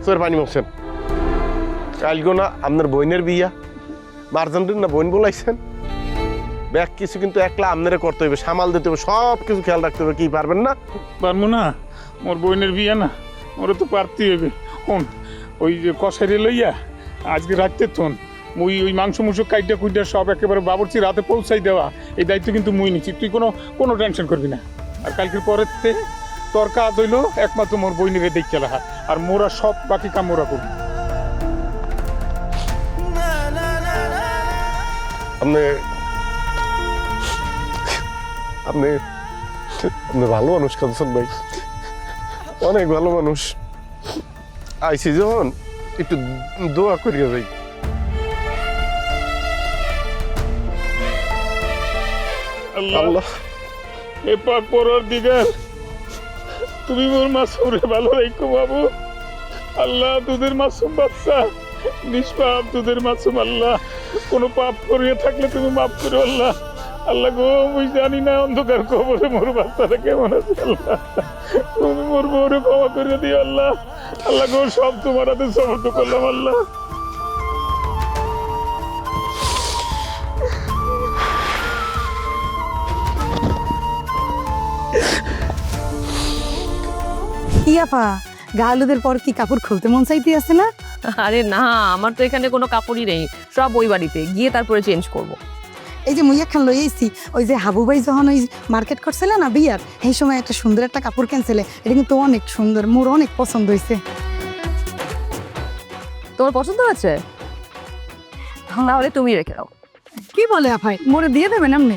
চোখের পানি মুখছেন। কালকে না আপনার বোনের বিয়া, মারজানটির না বোন বলাইছেন। ব্যাগ কিছু কিন্তু একলা আপনারে করতে হবে, সামাল দিতে হবে, সব কিছু খেয়াল রাখতে হবে। কি পারবেন না? পারবো না, মোর বোনের বিয়া না, মোরে তো পারতেই হবে। শোন, ওই যে কষাইরে লইয়া আজকে রাখতে থন মুই ওই মাংস মুংস কাইটা কুইটা সব একেবারে বাবুর্চির রাতে পৌঁছাই দেওয়া, এই দায়িত্ব কিন্তু মুই নিচ্ছি। তুই কোনো টেনশন করবি না। আর কালকের পরের থেকে তোর কাজ হইলো একমাত্র মোর বইনিরে দেখতে রাখা, আর মোরা সব বাকি কাম মোরা করবি। আপনি আপনি আপনি ভালো মানুষ কাঁদছেন ভাই, অনেক ভালো মানুষ। আইসি যখন একটু দোয়া করিয়া যাই। আল্লাহ এ পাক পরর দিগার, তুমি মোর মাসুমরে ভালো রাখো বাবু। আল্লাহ তোদের মাসুম বাচ্চা, নিষ্পাপ তোদের মাসুম। আল্লাহ কোনো পাপ করিয়ে থাকলে তুমি মাফ করো আল্লাহ। আল্লাহ গো, মুই জানি না অন্ধকার কবরে মোর বাচ্চাটা কেমন আছে। আল্লাহ তুমি মোর বউরে ক্ষমা করে দিও আল্লাহ। আল্লাহ গো, সব তোমার হাতে সমর্থ করলাম আল্লাহ। কি আপা, গালুদের পর কি কাপড় খুলতে মন চাইতে আছে না? আরে না, আমার তো এখানে কোনো কাপড়ই নেই, সব ওই বাড়িতে গিয়ে তারপরে চেঞ্জ করব। এই যে মুই একখান লই আইছি, ওই যে হাবু ভাই যখন ওই মার্কেট করছিল না বিয়ার, এই সময় একটা সুন্দর একটা কাপড় কিনছিলে, এটা কিন্তু অনেক সুন্দর, মোর অনেক পছন্দ হয়েছে। তোমার পছন্দ হয়েছে? তাহলে তুমি রেখে দাও। কি বলে আপাই, মোরে দিয়ে দেবেন আপনি?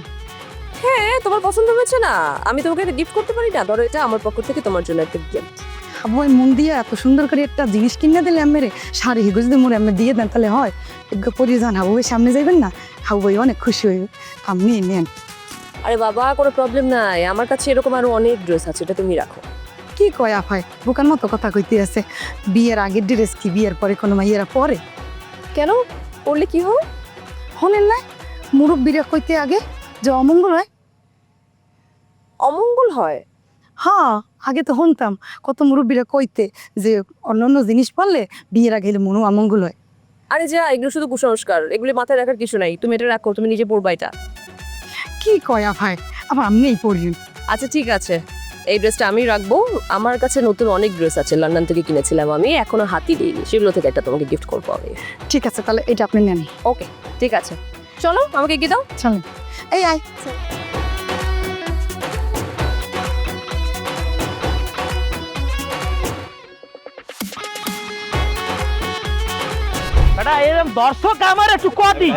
হ্যাঁ, তোমার পছন্দ হয়েছে না, আমি তোমাকে একটা গিফট করতে পারি না? ধরো, এটা আমার পক্ষ থেকে তোমার জন্য একটা গিফট। হাবু ভাই মন দিয়ে এত সুন্দর করে একটা জিনিস কিনে দিলে আমেরে, শাড়ি হিগো যদি মোরে আমি দিয়ে দেন তাহলে হয়। একটু পরিয়ে যান, হাবু ভাই সামনে যাইবেন না, হাবু ভাই অনেক খুশি হইব। আপনি নেন। আরে বাবা, কোনো প্রবলেম নাই, আমার কাছে এরকম আরো অনেক ড্রেস আছে, এটা তুমি রাখো। কি কয় আপাই, বোকার মতো কথা কইতে আছে। বিয়ের আগের ড্রেস কি বিয়ের পরে কোনো মাইয়েরা পরে? কেন, পড়লে কি হয়? হলেন না মুরব্বীরা কইতে আগে যে অমঙ্গল হয়। অমঙ্গল হয়? হ্যাঁ, আগে তো শুনতাম কত মুরব্বীরা কইতে যে অন্যান্য জিনিস পড়লে বিয়ের আগে মনো অমঙ্গল হয়। আরে যা, এগুলো শুধু কুসংস্কার, এগুলি মাথায় রাখার কিছু নাই। তুমি এটা রাখো, তুমি নিজে পড়বা এটা। কি কয় ভাই, আবার আপনিই পড়িন। আচ্ছা ঠিক আছে, এই ড্রেসটা আমি রাখবো। আমার কাছে নতুন অনেক ড্রেস আছে, লন্ডন থেকে কিনেছিলাম আমি, এখনো হাতি দিইনি, সেগুলো থেকে একটা তোমাকে গিফট করবো আমি। ঠিক আছে, তাহলে এটা আপনি নেন। ওকে ঠিক আছে, চলো আমাকে এগিয়ে দাও। চলেন, এই আয়। দর্শক আমার একটু কদি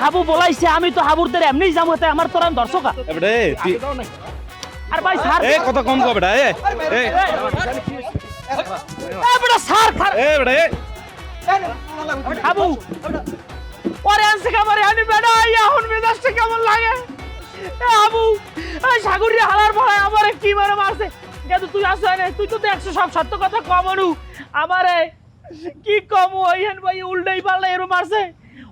হাবু বলাইছে, আমি তো হাবুরদের এমনি যাবো, আমার তোর দর্শক। আর ভাই স্যার কত কম কবে হাবু পরে আনছে খাবারে আমি বেড়া এখন মেজাজটা কেমন লাগে। হাবু সাগরিয়া হালার পরে আমার কি মারে মারছে, কিন্তু তুই আসে তুই তো দেখছো সব সত্য কথা কমনু। আমারে কি কম হইহেন ভাই, উল্টাই পাল্লা এরম মারছে।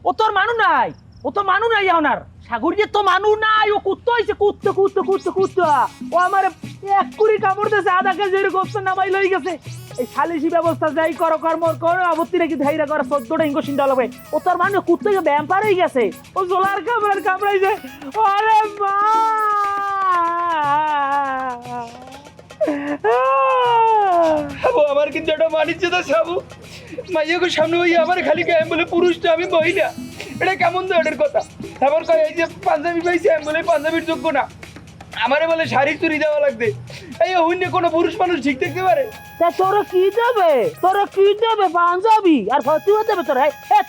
ও তোর মানু নাই, ও তো মানু নাই ওনার সাগরিয়া তো মানু নাই, ও কুত্তো হইছে, কুত্তো কুত্তো কুত্তো কুত্তো। ও আমারে এক কুড়ি কাপড় দিয়েছে, আধা কেজি গোস্ত নামাই লই গেছে। এই সালিশি ব্যবস্থা যাই করো কর্ম করো, আপত্তি নাকি ধাইরা করে 14টা ইঞ্জেকশন দেওয়া লাগবে। ও তোর মানুষ কুত্তো ব্যাম্পার হয়ে গেছে, ও জোলার কামড়াইছে। আরে মা, আমার কিন্তু এটা মানিচ্ছে তো সাবু, মাইয়াকে সামনে ওই আমার খালি গায়ে বলে পুরুষটা আমি মহিলা, এটা কেমন তো এটার কথা। তারপর কয় এই যে পাঞ্জাবি পাইছে আমি বলে পাঞ্জাবির যোগ্য না, আমারে বলে শাড়ি চুরি দেওয়া লাগবে। এই অন্য কোনো পুরুষ মানুষ ঠিক দেখতে পারে? তোরা কি দেবে, তোরা কি দেবে পাঞ্জাবি আর ফতুয়া দেবে তোরা?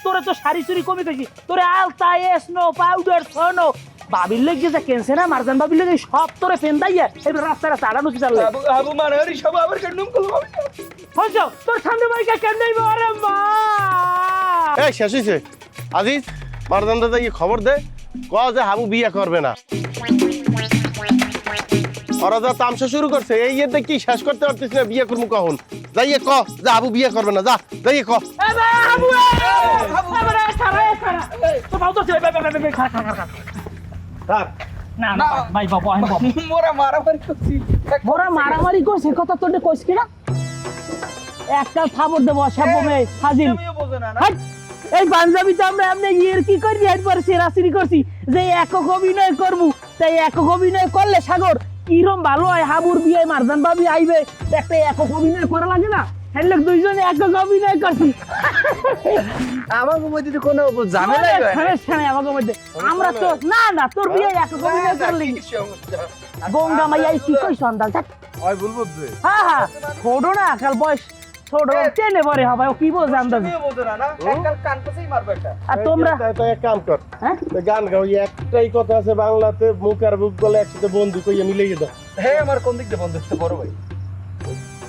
তোরা তো শাড়ি চুরি কমে গেছি, তোরা আলতা স্নো পাউডার সোনো বাবির লেগে যে কেনছে না, মারজান বাবির লেগে সব তোরে ফেন দাইয়া এবার রাস্তা রাস্তা আড়ানো চাললে আবু মারারি সব আবার কেন হইছো তোর সামনে বাইকা কেন দেব? আরে মা, এই শেষ হইছে। আজিজ, মারজান দাদা কি খবর দে, ক যে হাবু বিয়ে করবে না। ওরা যা তামসা শুরু করছে, এই ইয়েতে কি শেষ করতে পারতিস না, বিয়ে করবো কখন? যাইয়ে ক যে হাবু বিয়ে করবে না, যা যাইয়ে ক। না না ভাই বাবা, মোরা মারামারি করছি, মোরা মারামারি করছে কথা তোর কইস কিনা? একটা থাবর দেবো সব মেয়ে হাজির আমিও বোঝে না না হাট! এই পাঞ্জাবিতে আমরা এমনি ইয়ের কি করি একবার সেরাসিরি করছি যে একক অভিনয় করবো তাই একক অভিনয় করলে সাগর কিরম ভালো হয় হাবুর বিয়ে মারজান ভাবি আইবে একটা একক অভিনয় করা লাগে না হেলক দুইজনে একক অভিনয় করছি আমার মধ্যে তো কোনো ঝামেলাই হয় না সমস্যা নাই আমাদের মধ্যে আমরা তো না না তোর বিয়ে একক অভিনয় করলে কি সমস্যা গঙ্গা মাইয়া কি কই সন্তান হয় বলবো যে হ্যাঁ হ্যাঁ ছোট না কাল বয়স ছোট টেনে পরে হবে ও কি বোঝে আন্দাজ আমিও বোঝে না না কাল কান পাশেই মারবে এটা আর তোমরা তাই এক কাম কর হ্যাঁ তো গান গাও এই একটাই কথা আছে বাংলাতে মুখ আর বুক বলে একসাথে বন্ধু কইয়া মিলিয়ে দাও হ্যাঁ আমার কোন দিক দিয়ে বন্ধ হচ্ছে বড় ভাই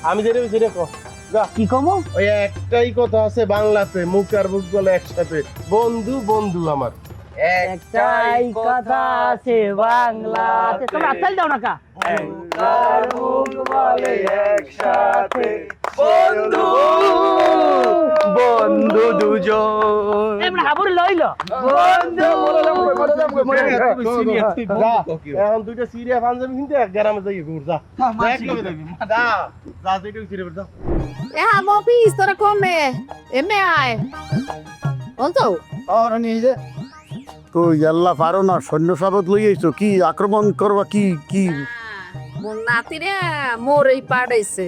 আমি যেটা সেটা কর যা কি কমো ওই একটাই কথা আছে বাংলাতে মুখ আর বুক বলে একসাথে বন্ধু বন্ধু আমার একটাই কথা আছে বাংলাতে তোমরা আতাল দাও না কা আর মুখ বলে একসাথে বন্ধু বন্ধু দুজন এমন হাবুর লইলো বন্ধু যা, এখন দুইটা সিরিয়া পাঞ্জাবি কিনতে এক গ্রামে যাই ঘুর যা দেখ লগে দেখবি। যা যা যেটা সিরিয়া যা হ্যাঁ মফিস তোরা কমে এমে আয় বলতো আর নিজে তো ইয়াল্লা পারো না সৈন্য সাবত লই আইছো কি আক্রমণ করবা কি কি মোর নাতিরে মোর এই পাড়াইছে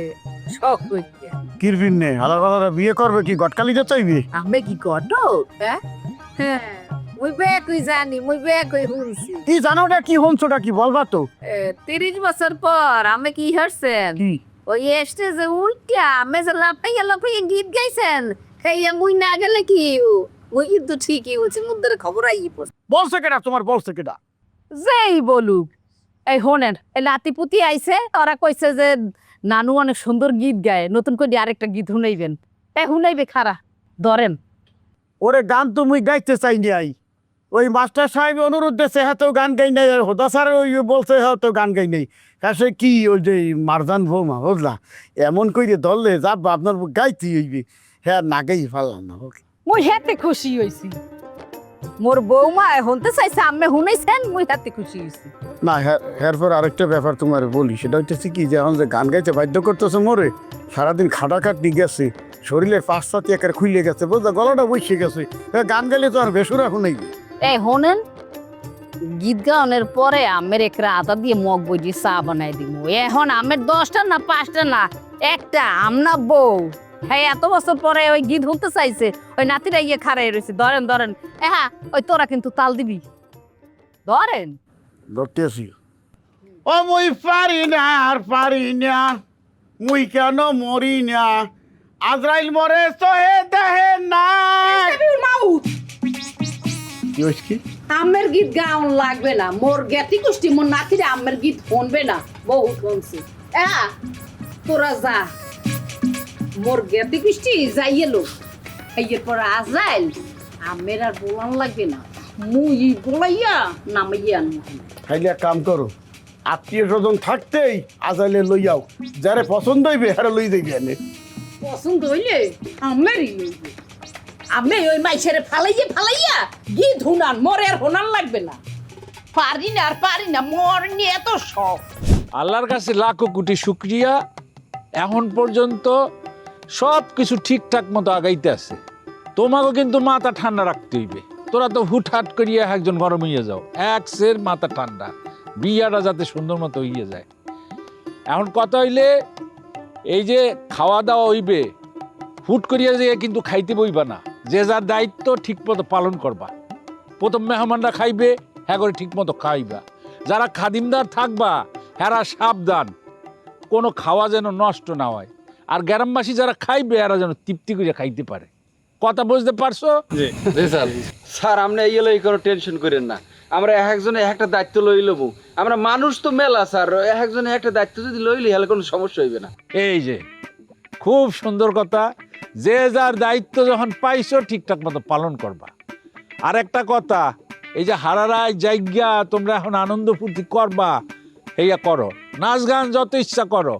শখ হইছে কিরবিন নে হালারা বিয়ে করবে কি গটকালিতে চাইবি আমি কি করতো হ্যাঁ হ্যাঁ মুই বে কই জানি মুই বে কই শুনছি কি জানোটা কি হনছোটা কি বলবা তো 30 বছর পর আমি কি হারছেন কি ওই স্টেজে উল্টা আমি যে লাফাইয়া গীত গাইছেন খাইয়া মুই না গেলে কি ওই কিন্তু ঠিকই হচ্ছে মুদ্রার খবর আই পড়ছে বলছে কেডা তোমার বলছে কেডা যেই বলুক এই হোনেন এই নাতিপুতি আইছে ওরা কইছে যে নানু অনেক সুন্দর গীত গায় নতুন করে আরেকটা গীত শুনাইবেন শুনাইবে খারা ধরেন ওরে গান তো মুই গাইতে চাই নাই ওই মাস্টার সাহেব অনুরোধ দিয়েছে হ্যাঁ তো গান গাই নাই আর হোদা স্যার ওই বলছে হ্যাঁ তো গান গাই নাই কাছে কি ওই যে মারজান বৌমা বুঝলা এমন করে ধরলে যাব আপনার গাইতে হইবে হ্যাঁ না গাই পারলাম না ওকে মুই হেতে খুশি হইছি মোর বৌমা হনতে চাইছে আম্মে শুনাইছেন মুই হেতে খুশি হইছি না এরপর আরেকটা ব্যাপার তোমার বলি সেটা হচ্ছে কি যে এখন যে গান গাইতে বাধ্য করতেছে মোরে সারাদিন খাটাখাটনি গেছে শরীরের পাঁচটাতে একের খুলে গেছে বুঝলা গলাটা বসে গেছে গান গাইলে তো আর বেসুরা শুনাই এই হোনেন গীত গাওয়ানোর পরে আমের একরা আদা দিয়ে মগ বই দিয়ে চা বানাই দিব এখন আমের 10টা না 5টা না একটা আমনা বউ হ্যাঁ এত বছর পরে ওই গীত শুনতে চাইছে ওই নাতিরা গিয়ে খাড়াই রয়েছে ধরেন ধরেন হ্যাঁ ওই তোরা কিন্তু তাল দিবি ধরেন ধরতে আসি ও মুই পারি না আর পারি না মুই কেন মরি না আজরাইল মরে সহে দেহে না কি হইছে কি আমের গীত গাউন লাগবে না মোর জ্ঞাতি গোষ্ঠী মোর নাতিরা আমের গীত শুনবে না বহু শুনছি তোরা যা মোর জ্ঞাতি গোষ্ঠী যাইয়ে লোক এরপর আজাইল আমের আর বলান লাগবে না মুই বলাইয়া নামাইয়া আনবো খাইলে এক কাম করো আত্মীয় স্বজন থাকতেই আজাইলে লইয়াও যারে পছন্দ হইবে হারে লই যাইবে এনে পছন্দ হইলে আমেরই লইবে আমি ওই মাইছের ফালাইয়া গীত হুনান মোর আর হোনান লাগবে না পারি না মোর নিয়ে এত শখ আল্লাহর কাছে লাখো কোটি শুকরিয়া এখন পর্যন্ত সব কিছু ঠিকঠাক মতো আগাইতে আছে তোমাকে কিন্তু মাথা ঠান্ডা রাখতে হইবে তোরা তো হুটহাট করিয়া একজন গরম হইয়া যাও সের মাথা ঠান্ডা বিয়াটা যাতে সুন্দর মতো হইয়া যায় এখন কথা হইলে এই যে খাওয়া দাওয়া হইবে হুট করিয়া যে কিন্তু খাইতে বইবা না যে যার দায়িত্ব ঠিক মতো পালন করবা প্রথম মেহমানরা খাইবে হ্যাঁ করে ঠিক মতো খাইবা যারা খাদিমদার থাকবা হ্যাঁ সাবধান কোনো খাওয়া যেন নষ্ট না হয় আর গ্রামবাসী যারা খাইবে এরা যেন তৃপ্তি করে খাইতে পারে কথা বুঝতে পারছো স্যার আপনি এই হলো কোনো টেনশন করেন না আমরা একজনে একটা দায়িত্ব লই লব আমরা মানুষ তো মেলা স্যার একজনে একটা দায়িত্ব যদি লইলি হলে কোনো সমস্যা হইবে না এই যে খুব সুন্দর কথা যে যার দায়িত্ব যখন পাইছো ঠিকঠাক মতো পালন করবা আর একটা কথা এই যে হারারায় জায়গা তোমরা এখন আনন্দ ফুর্তি করবা এইয়া করো নাচ গান যত ইচ্ছা করো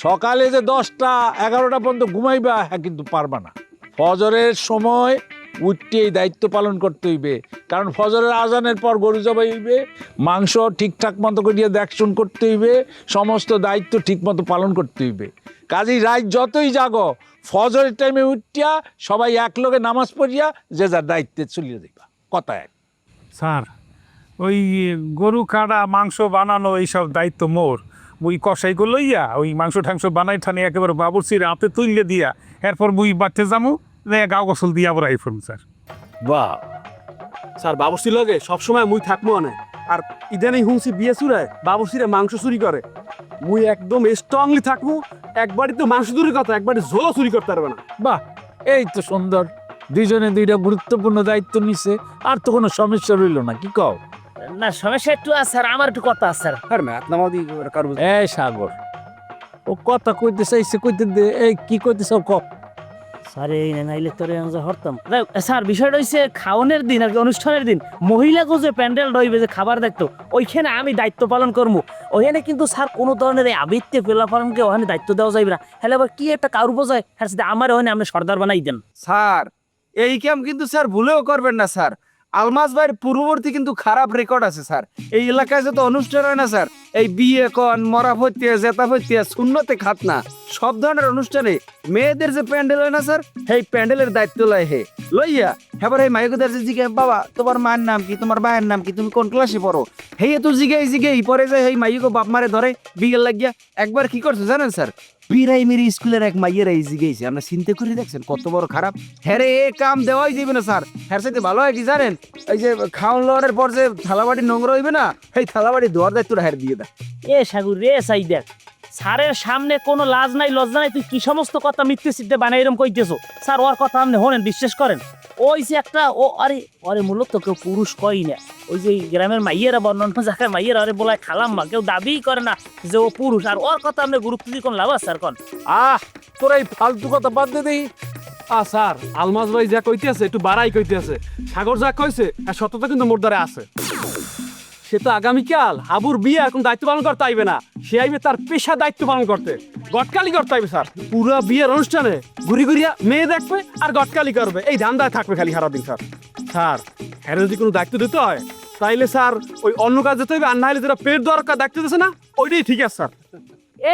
সকালে যে 10টা 11টা পর্যন্ত ঘুমাইবা হ্যাঁ কিন্তু পারবা না ফজরের সময় উঠতে এই দায়িত্ব পালন করতে হইবে কারণ ফজরের আজানের পর গরু জবাই হইবে মাংস ঠিকঠাক মতো করিয়া দেখশন করতে হইবে সমস্ত দায়িত্ব ঠিক মতো পালন করতে হইবে কাজেই রাত যতই জাগো ফজরের টাইমে উঠিয়া সবাই এক লগে নামাজ পড়িয়া যে যার দায়িত্বে চলিয়ে দিবা, কথা এক। স্যার ওই গরু কাটা মাংস বানানো এইসব দায়িত্ব মোর। মুই কষাইগুলো লইয়া ওই মাংস ঠাংস বানাই ঠানি একেবারে বাবুর্চির হাতে তুললে দিয়া এরপর মুই বাড়তে যামু, গাও গোসল দিয়া আবার আইফোন স্যার। বাহ স্যার, বাবুর্চির লগে সবসময় মুই থাকবো না। আর ইদানিং হুঁসি বিয়ে চুরায় বাবুর্চিরা মাংস চুরি করে, মুই একদম স্ট্রংলি থাকবো। একবারই তো মাংস চুরির কথা, একবারই ঝোলও চুরি করতে পারবে না। বাহ, এই তো সুন্দর, দুইজনে দুইটা গুরুত্বপূর্ণ দায়িত্ব নিছে, আর তো কোনো সমস্যা রইল না, কি কও? না সমস্যা একটু আছে স্যার, আমার একটু কথা আছে স্যার। আর ম্যাথ নামাদি কারো এই সাগর, ও কথা কইতে চাইছে, কইতে দে। এই কি কইতেছ ক? স্যার এই নাইলে তোরে হরতাম। স্যার বিষয়টা হচ্ছে খাওয়ানোর দিন আর কি, অনুষ্ঠানের দিন মহিলাকে যে প্যান্ডেল রইবে যে খাবার দেখতো, ওইখানে আমি দায়িত্ব পালন করবো। ওইখানে কিন্তু স্যার কোনো ধরনের এই আবৃত্তি পেলা পালনকে ওখানে দায়িত্ব দেওয়া যাবে না। হ্যাঁ আবার কি একটা কারু বোঝায়, হ্যাঁ সাথে আমার ওখানে আপনি সর্দার বানাই দেন। স্যার এই কাম কিন্তু স্যার ভুলেও করবেন না স্যার। আলমাজ ভাইয়ের পূর্ববর্তী কিন্তু খারাপ রেকর্ড আছে স্যার। এই এলাকায় যত অনুষ্ঠান হয় না স্যার, এই বিয়ে কন, মরা ভর্তিয়া, জেতা ভর্তিয়া, শূন্যতে খাতনা, সব ধরনের অনুষ্ঠানে মেয়েদের যে প্যান্ডেল হয় না স্যার, সেই প্যান্ডেলের দায়িত্ব লয় হে লইয়া। এবার এই মাইকুদের যে জিজ্ঞাসা, বাবা তোমার মায়ের নাম কি, তোমার ভাইয়ের নাম কি, তুমি কোন ক্লাসে পড়ো, হেই তো জিজ্ঞাই পরে যায় এই মাইকো বাপ মারে ধরে বিকেল লাগিয়া। একবার কি করছে জানেন স্যার, প্রাইমারি স্কুলের এক মাইয়ের এই জিজ্ঞাসা, আমরা চিন্তা করে দেখছেন কত বড় খারাপ। হ্যাঁ রে, এ কাম দেওয়াই যাবে না স্যার। হ্যাঁ সাথে ভালো হয় কি জানেন, এই যে খাওয়ান লওয়ার পর যে থালাবাটি নোংরা হইবে না, সেই থালাবাটি ধোয়ার দায়িত্বটা হ্যাঁ দিয়ে দেয়। এ সাগুর রে সাই দেখ, স্যারের সামনে কোনো লাজ নাই লজ্জা নাই, তুই কি সমস্ত কথা মিথ্যে সিদ্ধে বানাই এরকম কইতেছো। স্যার ওর কথা আপনি হনেন, বিশ্বাস করেন। ওই যে একটা ও আরে আরে মূলত কেউ পুরুষ কই না, ওই যে গ্রামের মাইয়েরা বর্ণন জায়গায় মাইয়েরা আরে বলায় খালাম্মা, কেউ দাবিই করে না যে ও পুরুষ। আর ওর কথা আপনি গুরুত্ব দিয়ে কোন লাভ আছে স্যার? কোন তোরা এই ফালতু কথা বাদ দে দেই। স্যার আলমাজ ভাই যা কইতে আছে একটু বাড়াই কইতে আছে। সাগর যা কইছে আর সততা কিন্তু মোর দ্বারা আছে। সে তো আগামীকাল হাবুর বিয়ে, এখন দায়িত্ব পালন করতে আইবে না, সে আইবে তার পেশা দায়িত্ব পালন করতে, গটকালি করতে আইবে স্যার। পুরা বিয়ের অনুষ্ঠানে ঘুরি ঘুরিয়া মেয়ে দেখবে আর গটকালি করবে, এই ধান্দায় থাকবে খালি সারাদিন স্যার। স্যার হ্যাঁ যদি কোনো দায়িত্ব দিতে হয় তাইলে স্যার ওই অন্য কাজ যেতে হবে, আর না হলে যেটা পেট দরকার দায়িত্ব দিচ্ছে না, ওইটাই ঠিক আছে স্যার।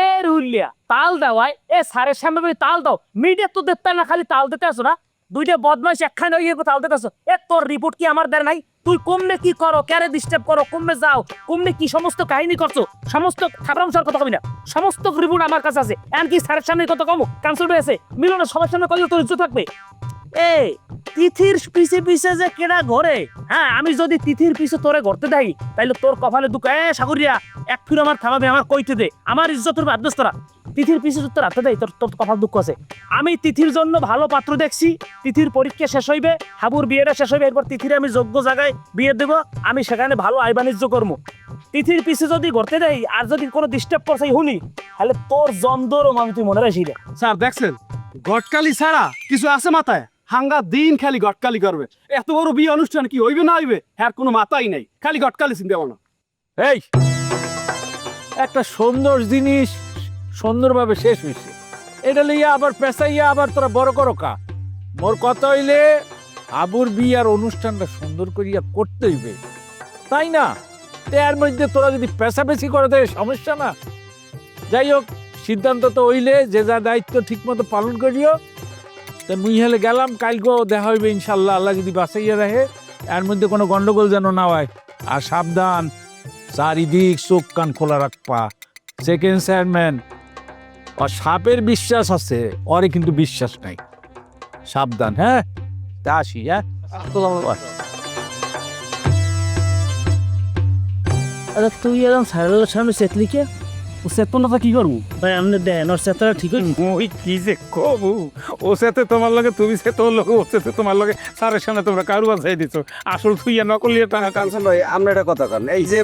এ রুলিয়া তাল দাও ভাই, এ স্যারের সামনে তাল দাও। মিডিয়া তো দেখতে না, খালি তাল দিতে আসো না। দুইটা বদমাইশ একখানে ওই তাল দিতে আসো। এ তোর রিপোর্ট কি আমার দেয় নাই? তুই কমনে কি করো, ক্যারে ডিস্টার্ব করো, কমনে যাও, কমনে কি সমস্ত কাহিনী করছো, সমস্ত খাবরামসার কথা কবি না, সমস্ত রিপোর্ট আমার কাছে আছে। এমনকি স্যারের সামনে কত কম কাউন্সিল হয়েছে, মিলনের সবার সামনে কত তোর ইজ্জত থাকবে। এ তিথির পিছে পিছে যে কেডা ঘরে, হ্যাঁ আমি যদি তিথির পিছে তোরে ঘরতে দেই তাইলে তোর কপালে দুঃখ। এ সাগরিয়া এক ফির আমার থামাবে, আমার কইতে দে, আমার ইজ্জতের বাধ্যস তোরা। তিথির পিছে যদি তোর হাতে দেয় তোর তোর কপাল দুঃখ আছে। আমি তিথির জন্য ভালো পাত্র দেখছি, তিথির পরীক্ষা শেষ হইবে, হাবুর বিয়েটা শেষ হইবে, এরপর তিথির আমি যোগ্য জায়গায় বিয়ে দেবো, আমি সেখানে ভালো আয় বাণিজ্য করবো। তিথির পিছে যদি ঘরতে দেয় আর যদি কোনো ডিস্টার্ব করছে শুনি, তাহলে তোর জন্দরম আমি তুই মনে রাখি রে। স্যার দেখছেন গটকালি ছাড়া কিছু আছে মাথায়? হাঙ্গা দিন খালি গটকালি করবে। এত বড় বিয়ে অনুষ্ঠান কি হইবে না হইবে হ্যাঁ কোনো মাথাই নাই, খালি গটকালি চিন্তা ভাবনা। এই একটা সুন্দর জিনিস সুন্দরভাবে শেষ হয়েছে, এটা লইয়া আবার পেঁচাইয়া আবার তোরা বড় করো কা। মোর কথা হইলে আবুর বিয়ার অনুষ্ঠানটা সুন্দর করিয়া করতে হইবে, তাই না? এর মধ্যে তোরা যদি পেঁচাপেচি করে দেয় সমস্যা না। যাই হোক, সিদ্ধান্ত তো হইলে যে যা দায়িত্ব ঠিক মতো পালন করিও। তা মুই হলে গেলাম, কালকেও দেখা হইবে ইনশাল্লাহ, আল্লাহ যদি বাঁচাইয়া রাখে। এর মধ্যে কোনো গন্ডগোল যেন না হয়। আর সাবধান, চারিদিক চোখ কান খোলা রাখবা। সেকেন্ড চেয়ারম্যান আর সাপের বিশ্বাস আছে, ওরে কিন্তু বিশ্বাস নাই, সাবধান। হ্যাঁ তা আসি। হ্যাঁ আরে তুই এরকম স্যারের সামনে সেতলি কে? ও সেতনটা কি করবো ভাই? আপনি দেন ওর সেতটা ঠিক হয়েছে। ওই কি যে কবু, ও সাথে তোমার লগে তুমি সে তোর লগে, ও সাথে তোমার লগে, স্যারের সামনে তোমরা কারু বাছাই দিছো। আসল তুই নকলি টাকা কাঞ্চন ভাই আমরা একটা কথা কারণ এই যে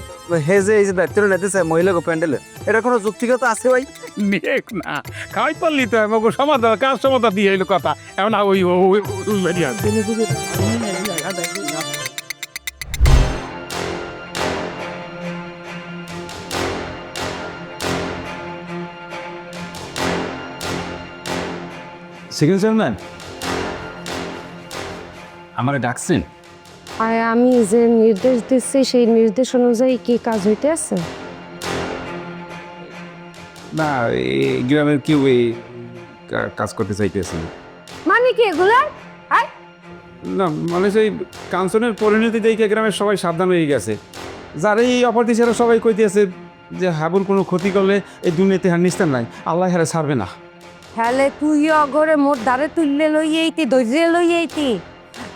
এই যে দায়িত্ব নিতে চায় মহিলাকে প্যান্ডেলের, এটা কোনো যুক্তিগত আছে ভাই? নেক না, খাওয়াই পারলি তো আমাকে সমাধান, কাজ সমাধান দিয়ে এলো কথা। এখন ওই বেরিয়ে আসবে। সেকেন্ড চেয়ারম্যান আমারে ডাকছেন? আর আমি যে নির্দেশ দিচ্ছি সেই নির্দেশ অনুযায়ী কি কাজ হইতে আছে? না এই গ্রামের কেউ এই কাজ করতে চাইতেছে না। মানে কি এগুলা? না মানে সেই কাঞ্চনের পরিণতি দেখে গ্রামের সবাই সাবধান হয়ে গেছে। যারা এই অপর দিশেরা সবাই কইতেছে যে হাবুর কোনো ক্ষতি করলে এই দুনিয়াতে হার নিস্তার নাই, আল্লাহ হারে ছাড়বে না। হেলে তুই অগরে মোর দ্বারে তুললে লই এইতি দইজে লই এইতি।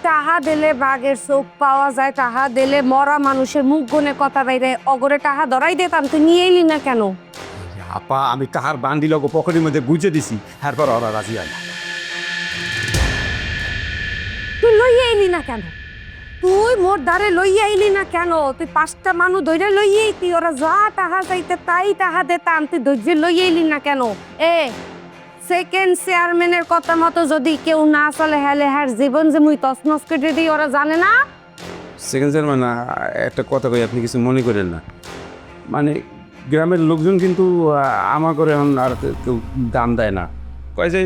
টাহা দিলে বাঘের চোখ পাওয়া যায়, টাহা দিলে মরা মানুষের মুখ গনে কথা বাইরে, অগরে টাহা ধরাই দিতাম, তুই নিয়ে এলি না কেন? আপা আমি তাহার বান্ডিল পকেটের মধ্যে গুজে দিছি, তারপর ওরা রাজি হয় না। তুই লইয়া এলি না কেন? তুই মোর দ্বারে লইয়া এলি না কেন? তুই 5টা মানুষ ধরে লইয়া এইতি, ওরা যা টাহা চাইতে তাই টাহা দিতাম, তুই দইজে লইয়া এলি না কেন? সেকেন্ড চেয়ারম্যানের কথা মতো যদি কেউ না চলে হেলে হ্যার জীবন যে মুই তছনছ করে দিই, ওরা জানে না? সেকেন্ড চেয়ারম্যান, একটা কথা কই, আপনি কিছু মনে করেন না। মানে গ্রামের লোকজন কিন্তু আমার করে এখন আর কেউ দাম দেয় না, কয় যে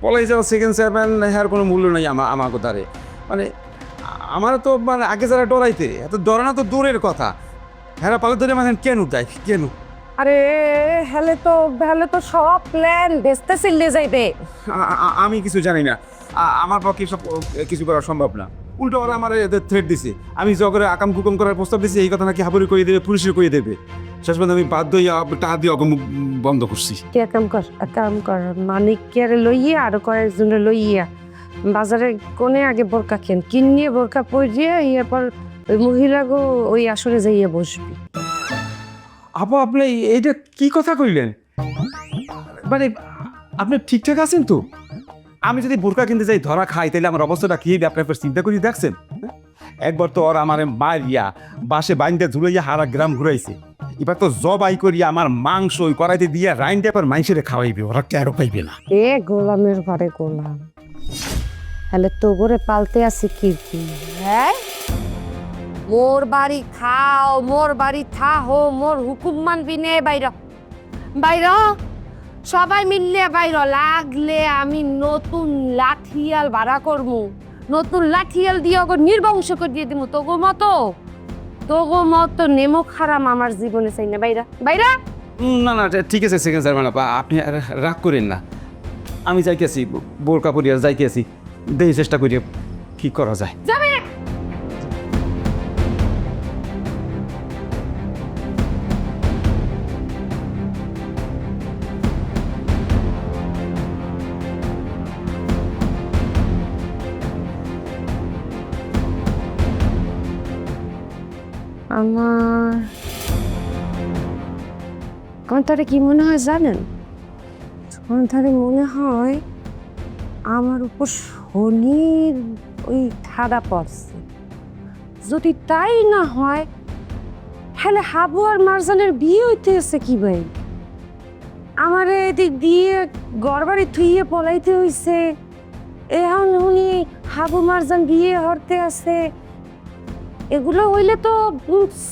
পলাই যাওয়া সেকেন্ড চেয়ারম্যান হ্যার কোনো মূল্য নেই আমার কথারে। মানে আমার তো মানে আগে যারা ডরাইতে, এত ডরানো তো দূরের কথা, হ্যাঁ পালে ধরে মানে কেন দেয় কেন? আরে হেলে তো সব প্ল্যান বেস্তে চিল্লে যাইবে। আমি কিছু জানি না, আমার পক্ষে সব কিছু করা সম্ভব না। উল্টো ওরা আমার এদের থ্রেট দিছে, আমি জগরে আকাম কুকম করার প্রস্তাব দিছি, এই কথা নাকি হাবুরি করে দেবে, পুলিশের করে দেবে। শেষ পর্যন্ত আমি বাধ্য হইয়া টাকা দিয়ে অগম বন্ধ করছি। কে কাম কর মানিকের লইয়া আর কয়েকজনের লইয়া বাজারে কোনে আগে বোরকা কিনিয়ে বোরকা পরিয়ে এরপর ওই মহিলাগো ওই আসরে যাইয়া বসবি। আপু আপনি এইটা কি কথা কইলেন? মানে আপনি ঠিকঠাক আছেন তো? আমি যদি বোরকা কিনতে যাই ধরা খাই, তাহলে আমার অবস্থাটা কি হবে আপনার চিন্তা করি দেখছেন? একবার তো ওর আমার মারিয়া বাসে বাইন্দা ঝুলাইয়া হারা গ্রাম ঘুরাইছে, এবার তো জবাই করিয়া আমার মাংস ওই কড়াইতে দিয়া রাইন পেপার মাংসের খাওয়াইবে, ওরা টেরো পাইবে না। গোলামের ঘরে গোলাম, তাহলে তো করে পালতে আসি কি? হ্যাঁ, মোর বাড়ি খাও, মোর বাড়ি থাহো, মোর হুকুম মানবি নে? বাইর সবাই মিললে বাইর, লাগলে আমি নতুন লাঠিয়াল ভাড়া করবো, নতুন লাঠিয়াল দিয়ে ওকে নির্বংশ করে দিয়ে দিব। তোগো মতো নেমো খারাম আমার জীবনে চাই না। বাইরা না না ঠিক আছে সেকেন্ড স্যার, আপা আপনি রাগ করেন না, আমি যাইতেছি বোরকা পরিয়া যাইতেছি, দেখি চেষ্টা করি কি করা যায়। যাবে আমার তারে কি মনে হয় জানেন? আমার তারে মনে হয় আমার উপর শনির ওই ঠাডা পড়ছে। যদি তাই না হয়, হ্যালে হাবু আর মারজানের বিয়ে হইতে আছে কি ভাই? আমার এদিক দিয়ে গড়বাড়ি থুইয়ে পলাইতে হইছে, এখন উনি হাবু মারজান বিয়ে হরতে আছে। এগুলো হইলে তো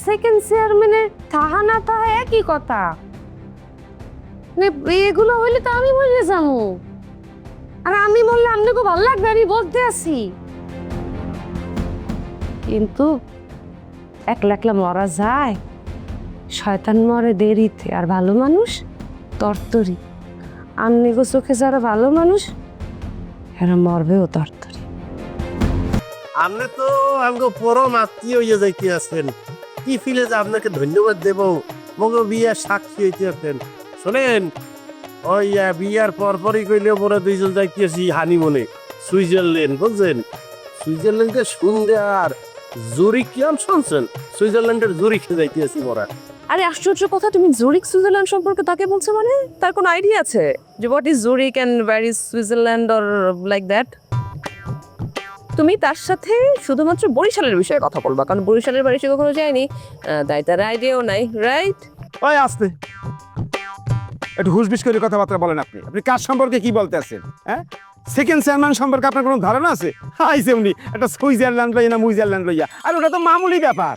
সেকেন্ড চেয়ারম্যানের তাহা না তাহা একই কথা। এগুলো হইলে তো আমি মরে যাবো, আর আমি বললে আপনাকে ভালো লাগবে, আমি বলতে আছি। কিন্তু একলা একলা মরা যায়, শয়তান মরে দেরিতে, আর ভালো মানুষ তরতরি। আমনিগো চোখে যারা ভালো মানুষ, এরা মরবেও তরতরি। আপনি তো আমাকে পরম আত্মীয় হইয়া যাইতে আছেন, কি ফিলে যে আপনাকে ধন্যবাদ দেব, মগো বিয়ার সাক্ষী হইতে আছেন। শোনেন, ওই বিয়ার পরপরই কইলেও পরে দুইজন যাইতেছি হানিমুনে সুইজারল্যান্ড, বুঝছেন? সুইজারল্যান্ডে সুন্দর জুরিক নাম শুনছেন? সুইজারল্যান্ডের জুরিকে যাইতেছি মোরা। আরে আশ্চর্য কথা, তুমি জুরিক সুইজারল্যান্ড সম্পর্কে তাকে বলছো? মানে তার কোনো আইডিয়া আছে যে what is Zurich and where is Switzerland or like that? তুমি তার সাথে শুধুমাত্র বরিশালের বিষয়ে কথা বলবা, কারণ বরিশালের বাড়ি সে কখনো যায়নি, তাই তার আইডিয়াও নাই, রাইট? ওই আসতে একটু হুশবিশ করে কথাবার্তা বলেন। আপনি কার সম্পর্কে কি বলতে আছেন? হ্যাঁ, সেকেন্ড চেয়ারম্যান সম্পর্কে আপনার কোনো ধারণা আছে? আইসে উনি একটা সুইজারল্যান্ড লইয়া না মুইজারল্যান্ড লইয়া, আর ওটা তো মামুলি ব্যাপার।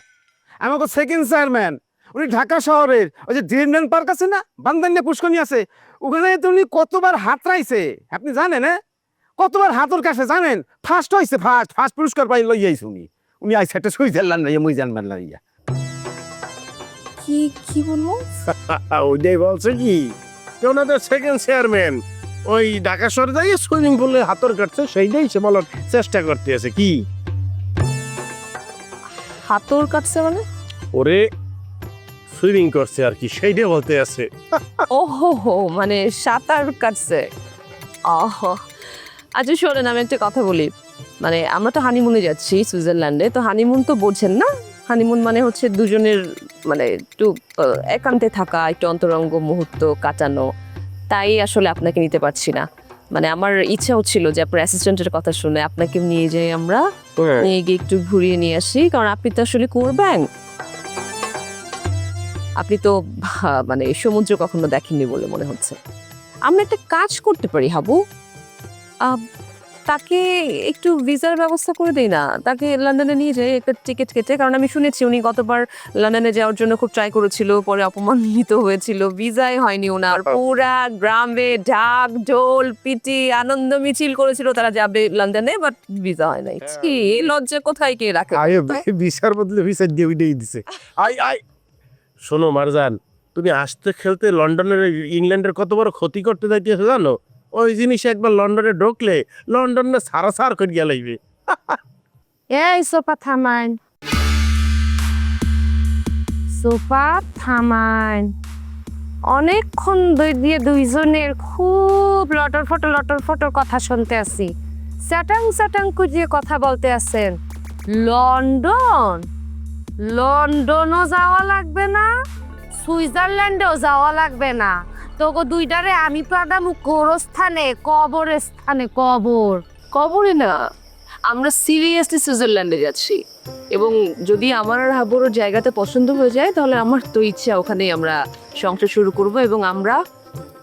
আমাকে সেকেন্ড চেয়ারম্যান উনি ঢাকা শহরের ওই যে ড্রিমল্যান্ড পার্ক আছে না, বান্দান্যা পুষ্করণী আছে, ওখানে তো উনি কতবার হাত রাইছে আপনি জানেন? হ্যাঁ, কতবার হাতর কাছে জানেন? ফার্স্ট হয়েছে, ফার্স্ট পুরস্কার পাই লইয়া আইছে উনি আইসে একটা সুইজারল্যান্ড লইয়া মুইজারল্যান্ড লইয়া। কি বলবো? ওইটাই বলছে কি, ওনাদের সেকেন্ড চেয়ারম্যান ওই ঢাকা শহরে যাই সুইমিং পুলে হাতর কাটছে সেইটাই সে বলার চেষ্টা করতে আছে কি হাতর কাটছে মানে? ওরে সুইমিং করছে আর কি সেইটাই বলতে আছে। ওহো হো, মানে সাঁতার কাটছে। আহ, আচ্ছা শোনেন, আমি একটা কথা বলি। মানে আমরা তো হানিমুনে যাচ্ছি সুইজারল্যান্ডে, তো হানিমুন তো বোঝেন না? হানিমুন মানে হচ্ছে দুজনের মানে একটু একান্তে থাকা, একটু অন্তরঙ্গ মুহূর্ত কাটানো। তাই আসলে আপনাকে নিতে পারছি না। মানে আমার ইচ্ছা হচ্ছিল যে আপনার অ্যাসিস্ট্যান্টের কথা শুনে আপনাকে নিয়ে যাই, আমরা নিয়ে গিয়ে একটু ঘুরিয়ে নিয়ে আসি, কারণ আপনি তো আসলে করবেন, আপনি তো মানে সমুদ্র কখনো দেখেননি বলে মনে হচ্ছে। আমরা একটা কাজ করতে পারি হাবু, তাকে একটু ভিসার ব্যবস্থা করে দেই না, তাকে লন্ডনে নিয়ে যাই একটা টিকিট কেটে, কারণ আমি শুনেছি উনি গতবার লন্ডনে যাওয়ার জন্য খুব ট্রাই করেছিল, পরে অপমানিত হয়েছিল, ভিসাই হয়নি ওনার। পুরা গ্রামে ঢাক ঢোল পিটি আনন্দ মিছিল করেছিল তারা যাবে লন্ডনে, বাট ভিসা হয় নাই। কি লজ্জা কোথায় কে রাখে? আয় ভিসার বদলে ভিসা দিয়ে ওইটাই দিছে। আই আই শোনো মারজান, তুমি আসতে খেলতে লন্ডনের ইংল্যান্ডের কত বড় ক্ষতি করতে যাইতেছে জানো? ওই জিনিস একবার লন্ডনে ঢুকলে লন্ডনে সারা সার করে গিয়া লাগবে। এই সোফা থামাইন, সোফা থামাইন। অনেকক্ষণ দিয়ে দুইজনের খুব লটর ফটর কথা শুনতে আছি। স্যাটাং কুজিয়ে কথা বলতে আছেন। লন্ডন, লন্ডনও যাওয়া লাগবে না, সুইজারল্যান্ডেও যাওয়া লাগবে না, তোগো দুইটারে আমি পাঠামু গোরস্থানে, কবরস্থানে। কবরে না, আমরা সিরিয়াসলি সুইজারল্যান্ডে যাচ্ছি, এবং যদি আমার আর হাবুর জায়গাতে পছন্দ হয়ে যায় তাহলে আমার তো ইচ্ছা ওখানেই আমরা সংসার শুরু করব, এবং আমরা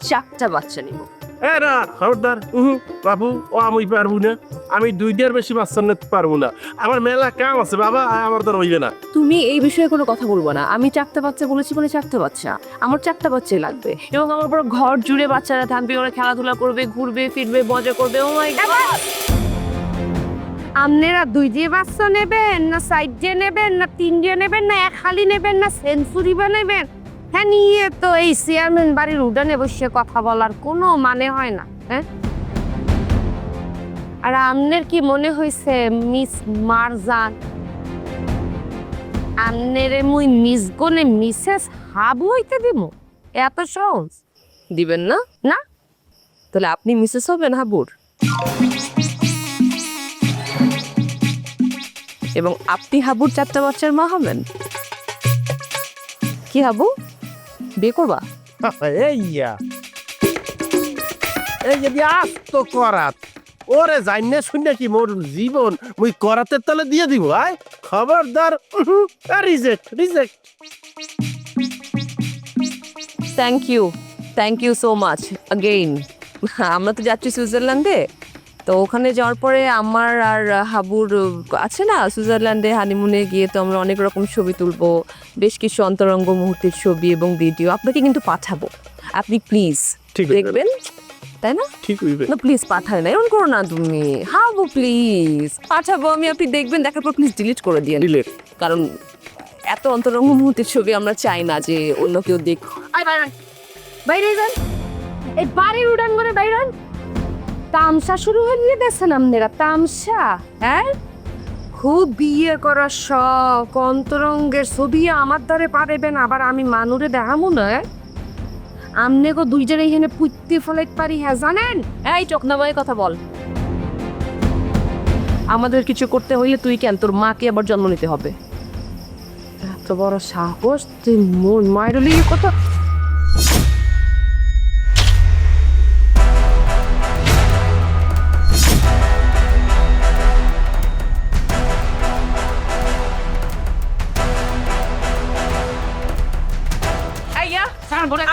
4টা বাচ্চা নিব। না খবরদার, বাবু ও আমি পারবো না, আমি 2টার বেশি বাচ্চা নিতে পারবো না, আমার মেলা কাম আছে বাবা, আমার তো রইবে না। তুমি এই বিষয়ে কোনো কথা বলবো না, আমি 4টা বাচ্চা বলেছি মানে 4টা বাচ্চা, আমার 4টা বাচ্চাই লাগবে, এবং আমার পুরো ঘর জুড়ে বাচ্চারা থাকবে, ওরা খেলাধুলা করবে, ঘুরবে ফিরবে, মজা করবে। ও মাই গড! আপনারা 2 দিয়ে বাচ্চা নেবেন না 4 দিয়ে নেবেন না 3 দিয়ে নেবেন না 1 হালি নেবেন না সেঞ্চুরি বানাবেন? হ্যাঁ, নিয়ে তো এই চেয়ারম্যান বাড়ির উঠানে বসে কথা বলার কোনো মানে হয় না। হ্যাঁ, আর আপনার কি মনে হয়েছে মিস মারজান আপনারে মুই মিস গনে মিসেস হাবু হইতে দিব? এত সহজ দিবেন না? না। তাহলে আপনি মিসেস হবেন হাবুর, এবং আপনি হাবুর 4টা বাচ্চার মা হবেন। কি হাবু, বিয়ে করবা? এই যদি আস্ত করাত ওরে জাইনে শুনে কি মোর জীবন মুই করাতে তালে দিয়ে দিব। আয় খবরদার, reject. Thank you so much again. আমরা তো যাচ্ছি সুইজারল্যান্ডে, তো ওখানে যাওয়ার পরে আমার আর হাবুর আছে না, সুইজারল্যান্ডে হানিমুনে গিয়ে তো আমরা অনেক রকম ছবি তুলবো, বেশ কিছু অন্তরঙ্গ মুহূর্তের ছবি এবং ভিডিও আপনাকে কিন্তু পাঠাবো। আপনি প্লিজ দেখবেন, তাই না? ঠিক হইবে না প্লিজ পাঠায় না, এরকম করো না তুমি হাবু, প্লিজ পাঠাবো আমি, আপনি দেখবেন, দেখার পর প্লিজ ডিলিট করে দিয়ে, কারণ এত অন্তরঙ্গ মুহূর্তের ছবি আমরা চাই না যে অন্য কেউ দেখ। বাইরে যান, এই বাড়ির উড়ান করে বাইরান। তামসা শুরু হয়ে গিয়ে দেখছেন আপনারা? তামসা, হ্যাঁ? খুব বিয়ে করার শখ, অন্তরঙ্গের ছবি আমার দ্বারে পারেবেন, আবার আমি মানুরে দেখামু না। আমনে গো 2 এখানে পুঁততে ফলাইতে পারি, হ্যাঁ জানেন? এই চোখ নামায় কথা বল, আমাদের কিছু করতে হইলে তুই কেন, তোর মাকে আবার জন্ম নিতে হবে? এত বড় সাহস, তুই মন মাইরলি কথা।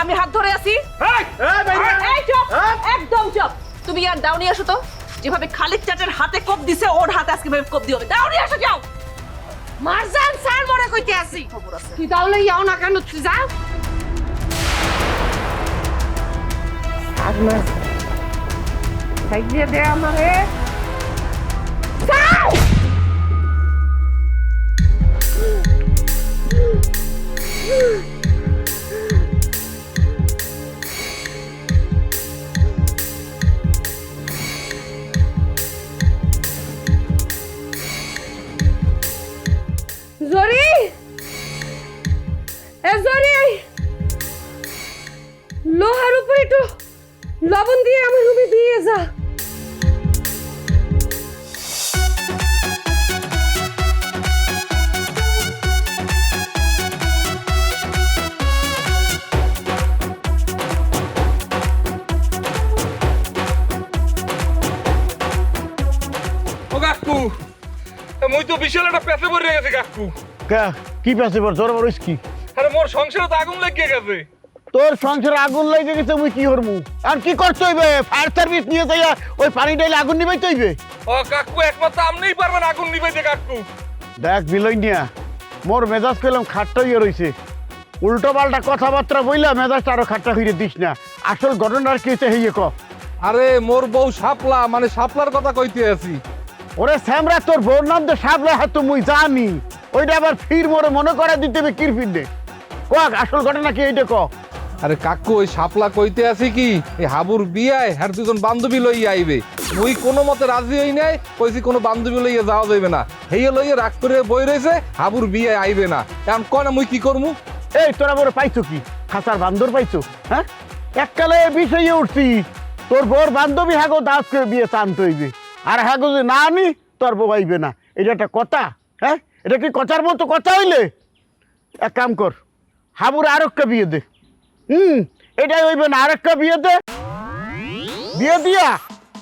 আমি হাত ধরে আছি, একদম চুপ। তুমি আর দাও নিয়ে আসো তো, যেভাবে খালিক চাচার হাতে কোপ দিছে ওর হাতে আজকে ভাবে কোপ দিও, দাও নিয়ে আসো, যাও। মারজান স্যার মরে কইতে আসি, তুই তাহলে যাও না কেন? তুই যাও। আর মার সাইড দিয়ে দে আমারে, যাও। একটু লবণ দিয়ে আমার রুমে দিয়ে যা। ও কাকু মুই তো বিশাল একটা পেছে পড়ে গেছে কাকু। কি পেছে পর জোর বড় কি? আরে মোর সংসারে তো আগুন লেগে গেছে। তোর সংসারে আগুন লেগে গেছে, মুই কি করবো? আর কি করতে হইবে? ফায়ার সার্ভিস নিয়ে যাইয়া ওই পানি ডাইলে আগুন নিবাইতে হইবে। ও কাকু একমাত্র আপনিই পারবেন আগুন নিবাইতে কাকু। দেখ বিলইনিয়া, মোর মেজাজ কইলাম খাট্টা হইয়া রইছে। উল্টো পাল্টা কথাবার্তা বইলা মেজাজটা আরো খাট্টা হইরে দিস না। আসল ঘটনার কি হইছে হইয়ে ক। আরে মোর বউ শাপলা, মানে শাপলার কথা কইতে আছি। ওরে স্যামরা, তোর বউর নাম তো সাবলা, হ্যাঁ তো মুই জানি। ওইটা আবার ফির মোরে মনে করে দিতে হবে কির ফিরনে। ক আসল ঘটনা কি এইটা ক। আরে কাকু ওই শাপলা কইতে আছি কি, এই হাবুর বিয়ায় হ্যাঁ দুজন বান্ধবী লইয়া আইবে। মুই কোনো মতে রাজি হই নাই, কইছি কোনো বান্ধবী লইয়া যাওয়া যাইবে না। হেয়ে লইয়া রাগ করে বই রইছে, হাবুর বিয়ায় আইবে না। এখন কয় না মুই কি করমু? এই তোরা মোরে পাইছো কি? খাসার বান্দর পাইছো? হ্যাঁ, এককালে বিষয়ে উঠছি তোর বউর বান্ধবী হাগো দাস করে বিয়ে টানতে হইবে, আর হাগো যে না আনি তোর বউ আইবে না। এটা একটা কথা? হ্যাঁ, এটা কি কথার মতো কথা হইলে? এক কাম কর, হাবুর আরেকটা বিয়ে দে। এটাই হইবে না, আরেকটা বিয়ে দে। বিয়ে দিয়া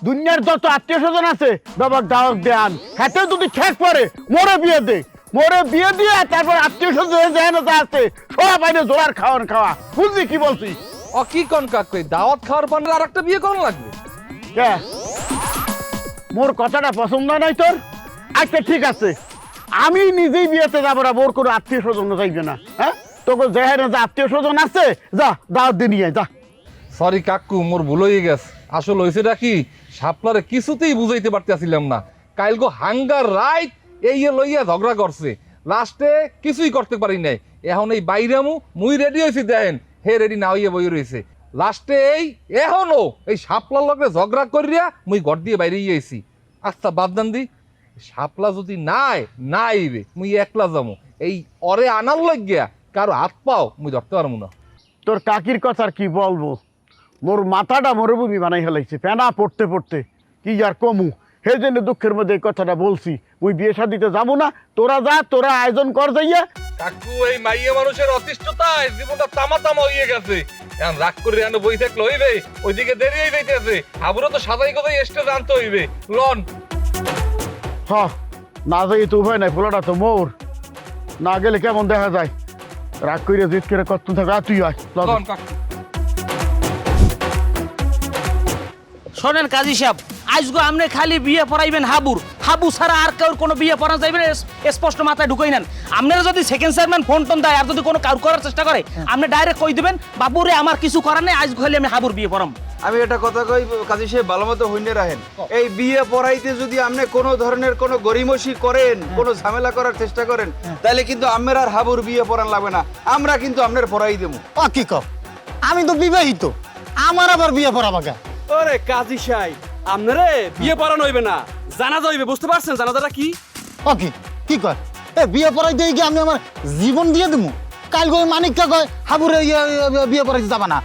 দুনিয়ার যত আত্মীয় স্বজন আছে বাবা দাওয়াত দেন, হাতে যদি ঠেক পড়ে মোরে বিয়ে দে। মোরে বিয়ে দিয়ে তারপর আত্মীয় স্বজন যেন আছে সব আইনে জোয়ার খাওয়ান খাওয়া। বুঝলি কি বলছি? ও কি কোন কাকু, দাওয়াত খাওয়ার পর আর একটা বিয়ে করা লাগবে? কে মোর কথাটা পছন্দ নাই তোর? আচ্ছা ঠিক আছে, আমি নিজেই বিয়েতে যাবো না, মোর কোনো আত্মীয় স্বজন যাইবে না। হ্যাঁ, তোকে যেখানে যে আত্মীয় স্বজন আছে যা দাওয়াত দিয়ে নিয়ে যা। সরি কাকু, মোর ভুল হয়ে গেছে। আসলে হয়েছেটা কি, শাপলারে কিছুতেই বুঝাইতে পারতেছিলাম না। কালগো হাঙ্গার রাইট এই লইয়া ঝগড়া করছে, লাস্টে কিছুই করতে পারি নাই। এখন এই বাইরামু মুই রেডি হয়েছি, দেখেন হে রেডি না হইয়া বই রয়েছে। লাস্টে এখনো এই শাপলার লগে ঝগড়া করিয়া মুই ঘর দিয়ে বাইরে গিয়েছি। আচ্ছা বাদ দান দি, শাপলা যদি নাই না আইবে মুই একলা যাবো। এই অরে আনার লাগিয়া কারো হাত পাও মুই ধরতে পারবো না। তোর কাকির কথা আর কি বলবো, মোর মাথাটা মরুভূমি বানাই ফেলাইছে পেনা পড়তে পড়তে। কি আর কমু, সেই জন্য দুঃখের মধ্যে এই কথাটা বলছি। মুই বিয়ে শাদিতে যাবো না, তোরা যা, তোরা আয়োজন কর যাইয়া। কাকু এই মাইয়া মানুষের অতিষ্ঠতায় জীবনটা তামা তামা হয়ে গেছে। এখন রাগ করে এনে বই থাকলে হইবে, ওইদিকে দেরি হয়ে যাইতেছে। হাবুরও তো সাদাই কথাই স্টেজ আনতে হইবে। লন হ, না যাই তো উভয় নাই, পোলাটা তো মোর। না গেলে কেমন দেখা যায়। রাগ করে জিত করে কত থাকা তুই আয়। লন কাকু। শোনেন কাজী সাহেব, আজগো আপনি খালি বিয়ে পড়াইবেন হাবুর, হাবু ছাড়া আর কেউ কোনো বিয়ে পড়া যাইবে না, স্পষ্ট মাথায় ঢুকাই নেন। আপনারা যদি সেকেন্ড চেয়ারম্যান ফোন টোন দেয় আর যদি কোনো কাউ করার চেষ্টা করে, আপনি ডাইরেক্ট কই দিবেন বাবুরে আমার কিছু করার নেই, আজগো খালি আমি হাবুর বিয়ে পড়াম। আমি এটা কথা কই কাজী সাহেব, ভালো মতো হইনে রাখেন। এই বিয়ে পড়াইতে যদি আপনি কোনো ধরনের কোনো গরিমসি করেন, কোনো ঝামেলা করার চেষ্টা করেন, তাহলে কিন্তু আমের আর হাবুর বিয়ে পড়ান লাগবে না, আমরা কিন্তু আপনার পড়াই দেবো। কি কম, আমি তো বিবাহিত, আমার আবার বিয়ে পড়াবা কে? ওরে কাজী সাহেব, আপনারে বিয়ে পড়ানো হইবে না, জানাজা হইবে, বুঝতে পারছেন জানাজাটা কি? কি কয়? বিয়ে পড়াই দিয়ে কি আমি আমার জীবন দিয়ে দেবো? কাল কই মানিকটা কয় হাবুরে বিয়ে পড়াইতে যাবা না,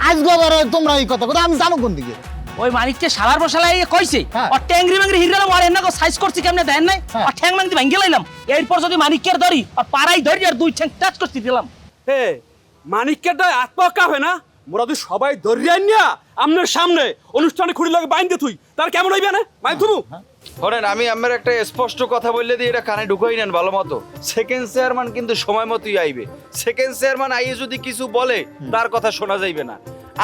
আজকে আবার তোমরা এই কথা আমি যাবো কোন দিকে? ওই মানিককে শালার বসালাই কইছে আর ট্যাংরি মাংরি হিরলাম আর এন্না সাইজ করছি কেমনে দেন নাই আর ঠ্যাং মাংরি ভাঙ্গে লাইলাম। এরপর যদি মানিকের ধরি আর পাড়াই ধরি আর দুই ঠ্যাং টাচ করতে দিলাম। হে মানিককে দয় আত্মহত্যা হবে না, মোরা তুই সবাই ধরিয়া নিয়া আমনের সামনে অনুষ্ঠানে খুঁড়ি লাগে বাইন্দে তুই, তার কেমন হইবে না মাই তুমু? শোনেন, আমি আমার একটা স্পষ্ট কথা বললে দিয়ে এটা কানে ঢুকাই নেন ভালো মতো। সেকেন্ড চেয়ারম্যান কিন্তু সময় মতোই আইবে। সেকেন্ড চেয়ারম্যান আইয়ে যদি কিছু বলে তার কথা শোনা যাইবে না।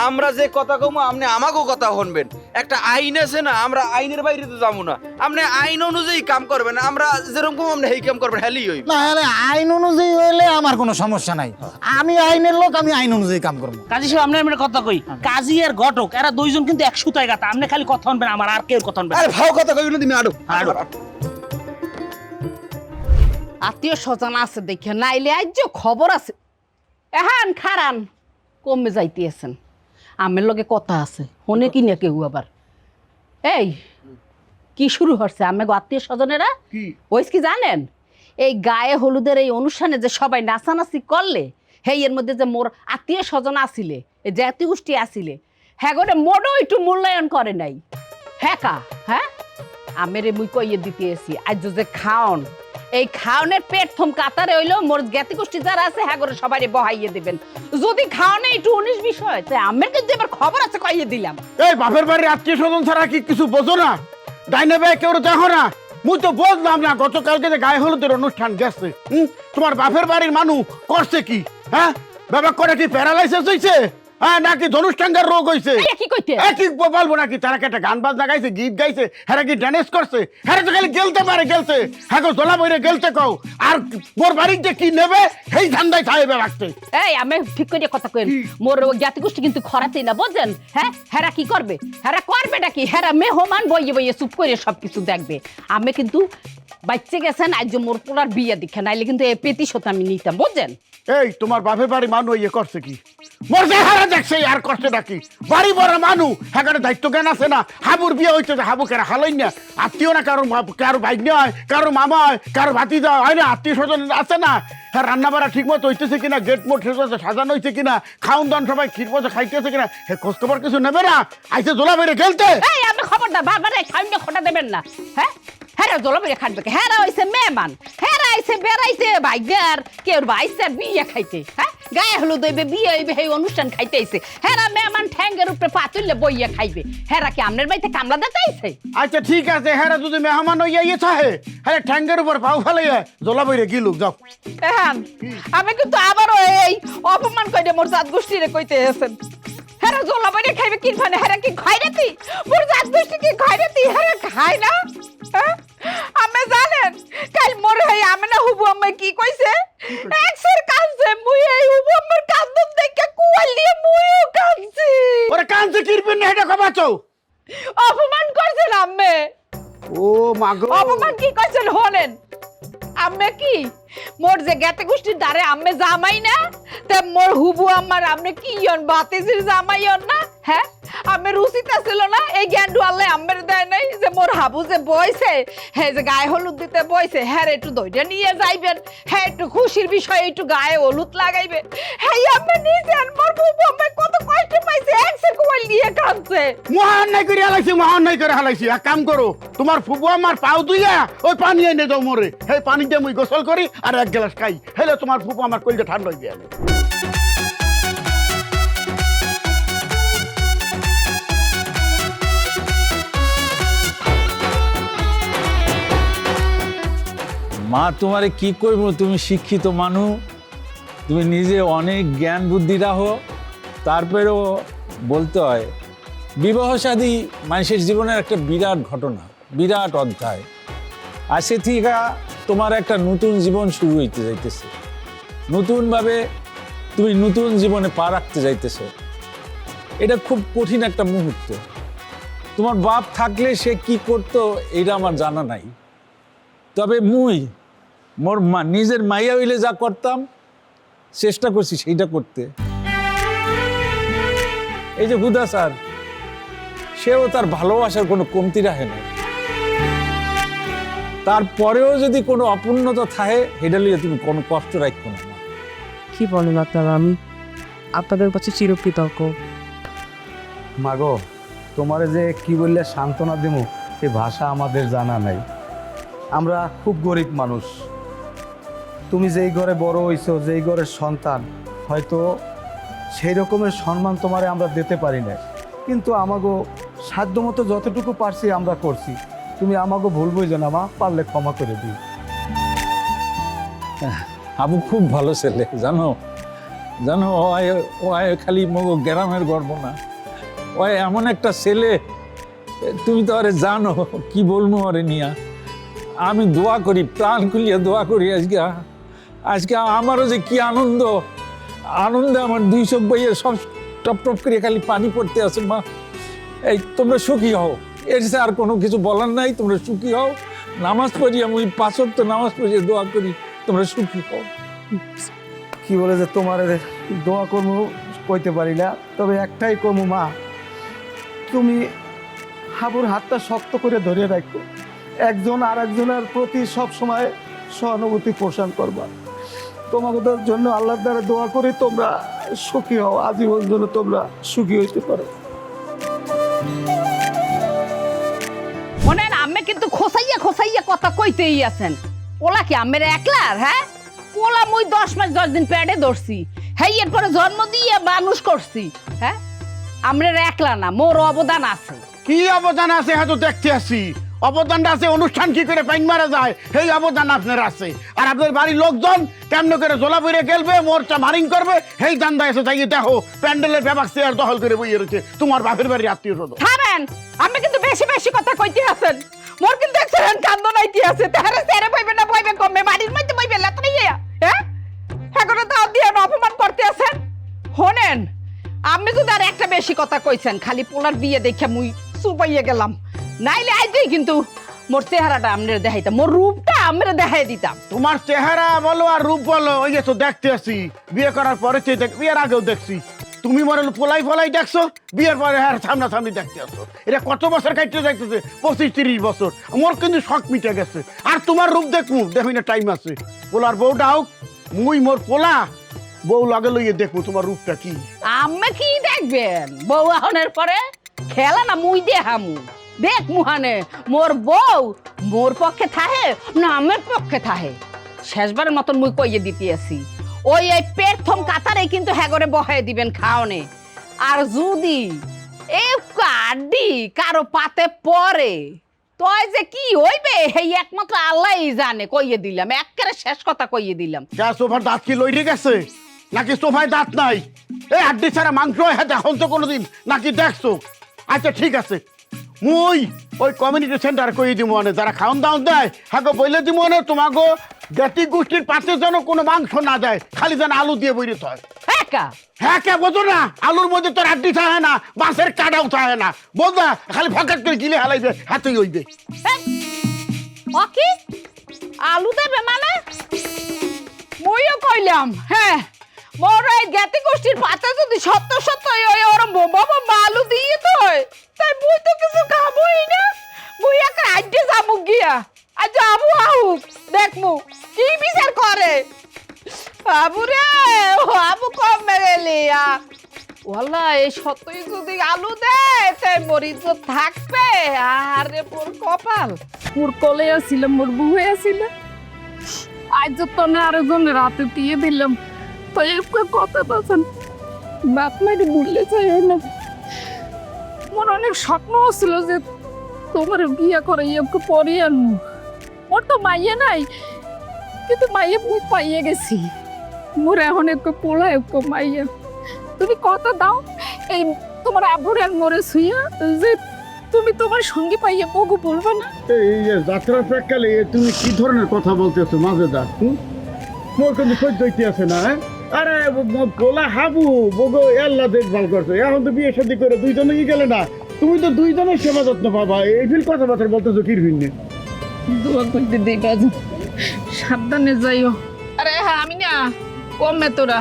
আমরা যে কথা কমু আপনি আমাকেও কথা শুনবেন। একটা আইন আছে না, আমরা আইনের বাইরে তো যাবো না, আপনি আইন অনুযায়ী কাম করবেন, আমরা যেরকম আপনি এই কাম করবেন হেলি হইবে। না হলে আইন অনুযায়ী হইলে আমার কোনো সমস্যা নাই, আমি আইনের লোক, আমি আইন অনুযায়ী কাম করবো। কাজী সাহেব আপনার আমরা কথা কই, কাজী আর ঘটক এরা দুইজন কিন্তু এক সুতায় গাথা, আপনি খালি কথা শুনবেন, আমার আর কেউ কথা শুনবেন। আরে ভাও কথা কইবেন না, তুমি আড়ো আড়ো। আত্মীয় স্বজন আছে দেখে নাইলে আজ খবর আছে। এহান খারান কমে যাইতেছেন, আমের লগে কথা আছে, হনে কি না কেউ আবার। এই কি শুরু হচ্ছে আমি আত্মীয় স্বজনেরা ওইস কি জানেন? এই গায়ে হলুদের এই অনুষ্ঠানে যে সবাই নাচানাচি করলে, হেই এর মধ্যে যে মোর আত্মীয় স্বজন আসিলে, এই জাতি গোষ্ঠী আসিলে, হ্যাঁ করে মোড়ও একটু মূল্যায়ন করে নাই। হ্যাঁ কা হ্যাঁ আমেরে মুই কইয়ে দিতে এসি আজ যে খাওন এই খাওনের পেট থম কাতারে হইলো মোর জ্ঞাতি গোষ্ঠী যারা আছে হ্যাঁ করে সবাই বহাইয়ে দিবেন। যদি খাওনে একটু 19 বিষয় তাই আমের কিন্তু এবার খবর আছে কইয়ে দিলাম। এই বাপের বাড়ির আত্মীয় স্বজন ছাড়া কি কিছু বোঝো না? ডাইনে ভাই কেউ দেখো না? মুই তো বুঝলাম না গতকালকে যে গায়ে হলুদের অনুষ্ঠান গেছে, তোমার বাপের বাড়ির মানুষ করছে কি? হ্যাঁ বাবা করে কি প্যারালাইসিস হইছে? হ্যাঁ নাকি ধনুষ্টাঙ্গার রোগ হইছে? কি কইতে কি বলবো নাকি? তারা কি একটা গান বাজনা গাইছে, গীত গাইছে, হ্যাঁ কি ড্যান্স করছে? হ্যাঁ তো খালি গেলতে পারে গেলতে, হ্যাঁ গো দোলা বইরে গেলতে কও। আর মোর বাড়ির যে কি নেবে সেই ধান্দায় থাকবে রাখতে। এই আমি ঠিক করে কথা কইন মোর জ্ঞাতি গোষ্ঠী কিন্তু খরাতেই না বুঝছেন। হ্যাঁ হেরা কি করবে? হেরা করবেটা কি? হেরা মেহমান বইয়ে বইয়ে চুপ করে সবকিছু দেখবে। আমি কিন্তু বাচ্চা গেছেন আজ মোর পোলার বিয়ে দীক্ষা নাইলে কিন্তু এই পেতিশোধ আমি নিতাম বুঝছেন। এই তোমার বাপের বাড়ি মানুষ ইয়ে করছে কি? মোর চেহারা দেখছে আর করছে নাকি? বাড়ি বড় মানুষ হ্যাঁ দায়িত্ব জ্ঞান আছে না? হাবুর বিয়ে হইতে হাবু কেরা হালাই না? আত্মীয় না কারো কারো ভাই হয়, কারো মামা হয়, কারো ভাতিজা হয় না? আত্মীয় স্বজন আছে না? হ্যাঁ রান্না বাড়া ঠিক মতো হইতেছে কিনা, গেট মোট সাজানো হয়েছে কিনা, খাওন দান সবাই ঠিক মতো খাইতেছে কিনা, হে খোঁজ খবর কিছু নেবে না? আইসে দোলা বেড়ে খেলতে। এই আমি খবরদার বারবার এই খাইন্ডে খোটা দেবেন না। হ্যাঁ হ্যাঁ জল বেড়ে খাটবে হ্যাঁ হইছে মেহমান, হ্যাঁ আইছে বেড়াইছে ভাইগার কেউ বাইছে বিয়ে খাইতে। হ্যাঁ গায়ে হলুদ হইবে বিয়ে হইবে এই অনুষ্ঠান খাইতে আইছে। হ্যাঁ মেহমান ঠ্যাঙ্গের উপরে পাতুললে বইয়া খাইবে। হ্যাঁ কি আপনার বাড়িতে কামলা দিতে আইছে? আচ্ছা ঠিক আছে, হ্যাঁ যদি মেহমান হইয়া ইয়ে চাহে হ্যাঁ ঠ্যাঙ্গের উপর পাও ফেলাইয়া জলা বইরে গিলুক যাও। হ্যাঁ আমি কিন্তু আবারও এই অপমান কইরে মোর জাত গোষ্ঠীরে কইতে এসেন। হ্যাঁ জলা বইরে খাইবে কি মানে? হ্যাঁ কি খয়রাতি? মোর জাত গোষ্ঠী কি খয়রাতি? হ্যাঁ খায় না? হ্যাঁ আমি জানেন কাল মোর হই আমি না হুবু আম্মা কি কইছে? এক্সের কাঁদছে মুই এই হুবু আম্মার কান্দন দেখে কুয়াল দিয়ে মুইও কাঁদছি। ওরে কাঁদছে কিরবেন না এটা কবাছো? অপমান করছেন আম্মে। ও মাগো অপমান কি কইছেন হনেন? আম্মে কি মোর যে জ্ঞাতি গোষ্ঠীর দ্বারে আম্মে জামাই না? তে মোর হুবু আম্মার আমনে কি ইয়ন বাতেজির জামাই ইয়ন না? হ্যাঁ আম্মের উচিত ছিল না এই জ্ঞানটু আল্লাহ আম্মের দেয় নাই যে মোর হাবু যে বইছে হ্যাঁ যে গায়ে হলুদ দিতে বইছে হ্যাঁ একটু দইটা নিয়ে যাইবেন, হ্যাঁ একটু খুশির বিষয় একটু গায়ে হলুদ লাগাইবে। হ্যাঁ আম্মে নিজেন মোর হুবু আম্মা কত কষ্ট পাইছে একসে কোয়াল দিয়ে কাঁদছে। মহান নাই করে হালাইছি, মহান নাই করে হালাইছি। এক কাম করো, তোমার ফুবু আমার পাও দুইয়া ওই পানি এনে দাও মোরে, সেই পানি দিয়ে মুই গোসল করি আর এক গ্লাস খাই, হেলে তোমার ফুবু আমার কইলে ঠান্ডা হয়ে গেলে। মা তোমারে কি করবো? তুমি শিক্ষিত মানুষ, তুমি নিজে অনেক জ্ঞান বুদ্ধি রাখো, তারপরেও বলতে হয় বিবাহ শাদী মানুষের জীবনের একটা বিরাট ঘটনা, বিরাট অধ্যায়। আর সে থেকে তোমার একটা নতুন জীবন শুরু হইতে যাইতেছে, নতুনভাবে তুমি নতুন জীবনে পা রাখতে যাইতেছো। এটা খুব কঠিন একটা মুহূর্ত। তোমার বাপ থাকলে সে কি করতো এটা আমার জানা নাই, তবে মুই মোর নিজের মাইয়া হইলে যা করতাম চেষ্টা করছি সেইটা করতে। এই যে হুদা স্যার, সেও তার ভালোবাসার কোনো কমতি রাখে না, তারপরেও যদি কোনো অপূর্ণতা থাকে সেটা লিয়ে তুমি কোনো কষ্ট রাখো না। কি বলেন আপনারা? আমি আপনাদের কাছে চিরকৃতজ্ঞ। মাগো তোমারে যে কি বললে সান্ত্বনা দেবো এই ভাষা আমাদের জানা নাই। আমরা খুব গরিব মানুষ। তুমি যেই ঘরে বড় হইছো, যেই ঘরের সন্তান, হয়তো সেই রকমের সম্মান তোমারে আমরা দিতে পারি না, কিন্তু আমাগো সাধ্যমতো যতটুকু পারছি আমরা করছি। তুমি আমাগো ভুল বুঝো না মা, পারলে ক্ষমা করে দিই। আবু খুব ভালো ছেলে, জানো জানো ও খালি মগো গ্রামের গর্ব না, ও এমন একটা ছেলে তুমি তো আরে জানো কি বলবো আরে নিয়া। আমি দোয়া করি, প্রাণ খুলিয়া দোয়া করি আজকে আমারও যে কি আনন্দে আমার 2 চোখ বইয়ে সব টপ টপ করে খালি পানি পড়তে আছে। মা এই তোমরা সুখী হও, এর সে আর কোনো কিছু বলার নাই। তোমরা সুখী হও, নামাজ পড়ি, আমি 5 ওয়াক্ত নামাজ পড়িয়ে দোয়া করি তোমরা সুখী হও। কি বলে যে তোমার দোয়া করবো কইতে পারি না, তবে একটাই করবো মা, তুমি হাবুর হাতটা শক্ত করে ধরে রাখো, একজন আর একজনের প্রতি সব সময় সহানুভূতি পোষণ করবা। তোমাদের জন্য আল্লাহর দ্বারা দোয়া করি তোমরা সুখী হও, আজীবন জন্য তোমরা সুখী হইতে পারো। খোসাইয়া খোসাইয়া কথা কইতেই আছেন। ওলা কি আমের একলার? হ্যাঁ, ওলা মুই 10 মাস 10 দিন পেটে ধরছি, হ্যাঁ এরপরে জন্ম দিয়ে মানুষ করছি। হ্যাঁ, আমরা একলা না, মোর অবদান আছে। কি অবদান আছে হ্যাঁ তো দেখতে আসি, অবদানটা আছে অনুষ্ঠান কি করে পাইন মারা যায় সেই অবদান আপনার আছে। আর আপনার বাড়ির লোকজন কেমন করে জোলা বইরে গেলবে, মোরটা মারিং করবে সেই দান্দা এসে তাই দেখো প্যান্ডেলের ব্যাপার চেয়ার দখল করে বইয়ে রয়েছে তোমার বাপের বাড়ির আত্মীয় স্বজন। থামেন, আপনি কিন্তু বেশি বেশি কথা কইতে আছেন। মোর কিন্তু এক্সিডেন্ট কান্দ নাইতে আছে, তাহারে সেরে বইবে না বইবে কমে বাড়ির মধ্যে বইবে লাতরাইয়া। হ্যাঁ, এখন দাও দিয়ে অপমান করতে আছেন। শোনেন, আপনি যদি আর একটা বেশি কথা কইছেন, খালি পোলার বিয়ে দেখে মুই চুপাইয়া গেলাম, নাইলে আইতেই কিন্তু মোর চেহারাটা আমরা দেখাইতাম, মোর রূপটা আমরা দেখাই দিতাম। তোমার চেহারা বলো আর রূপ বলো ওই যে তো দেখতে আসি, বিয়ে করার পরে বিয়ের আগেও দেখছি তুমি মনে পোলাই ফলাই দেখছো, বিয়ের পরে হ্যাঁ সামনাসামনি দেখতে আসো। এটা কত বছর কাটতে দেখতেছে, 25-30 বছর। মোর কিন্তু শখ মিটে গেছে, আর তোমার রূপ দেখবো দেখবি না টাইম আছে। পোলার বউটা হোক, মুই মোর পোলা বউ লাগে লইয়ে দেখবো তোমার রূপটা কি। আমি কি দেখবেন বউ আহনের পরে? খেলা না মুই দেখামু, দেখ মুহানে মোর বউ মোর পক্ষে থাহে না আমার পক্ষে থাহে। শেষবারের মতন মুই কইয়ে দিতে আসি, ওই এই প্রথম কাতারে কিন্তু হ্যাগরে বহাই দিবেন খাওনে। আর যদি এই কাডি কারো পাতে পড়ে তয় যে কি হইবে এই একমাত্র আল্লাহই জানে। কইয়ে দিলাম, একেবারে শেষ কথা কইয়ে দিলাম। সোফার দাঁত কি লইরে গেছে নাকি সোফায় দাঁত নাই? এই হাড্ডি ছাড়া মাংস হ্যাঁ দেখুন তো কোনোদিন নাকি দেখছো? আচ্ছা ঠিক আছে, মুই ওই কমিউনিটি সেন্টার কই দিব মনে যারা খাওন দাওন দেয় হ্যাঁ বইলে দিব মনে তোমাকে জাতি গোষ্ঠীর পাশে যেন কোনো মাংস না দেয়, খালি যেন আলু দিয়ে বইরে হয়। হ্যাঁ কে বোঝো না, আলুর মধ্যে তোর হাড্ডি থাকে না, বাঁশের কাটাও থাকে না, বোঝা খালি ফকাট করে গিলে হালাইবে হাতেই হইবে। ওকে আলু দেবে মানে মুইও কইলাম হ্যাঁ মোর এই জ্ঞাতি গোষ্ঠীর পাতা যদি সত্য সত্য ওই ওরম বোমা বোমা আলু দিয়ে তো তাই মুই তো কিছু খাবোই না, মুই একটা আইডে যাবো গিয়া। আজ আবু আহুক দেখমু কি বিচার করে। আবু রে আবু কম মেরেলিয়া ওয়াল্লা এই সত্যই যদি আলু দেয় তাই মরিচ থাকবে। আরে মোর কপাল, মোর কলে আসছিল, মোর বুয়ে আসছিল, আজ তো না আরেকজনের রাতে দিয়ে দিলাম। তো একটা কথা বলছেন বাপ মাইরে ভুললে চাইও না। মোর অনেক স্বপ্ন ছিল যে তোমার বিয়ে করে একটু পরে আনবো। মোর তো মাইয়ে নাই, কিন্তু মাইয়ে মুই পাইয়ে গেছি। মোর এখন একটু পোলা একটু মাইয়া। তুমি কথা দাও এই তোমার আব্বুর আর মোরে শুইয়া যে তুমি তোমার সঙ্গী পাইয়া বগু বলবো না। এই যে যাত্রার প্যাকালে তুমি কি ধরনের কথা বলতেছো মাজেদা? মোর কিন্তু সহ্য হইতে আছে না। আরে পোলা হাবু বগো আল্লাহ দেখভাল করছো, এখন তো বিয়ে শাদী করে দুইজনেই গেলে না, তুমি তো দুইজনের সেবা যত্ন পাবা। এই ফিল কথাবার্তা বলতেছো কি ভিন্নে? দোয়া করতে দিবা, সাবধানে যাইও। আরে হ্যাঁ আমি না কমে তোরা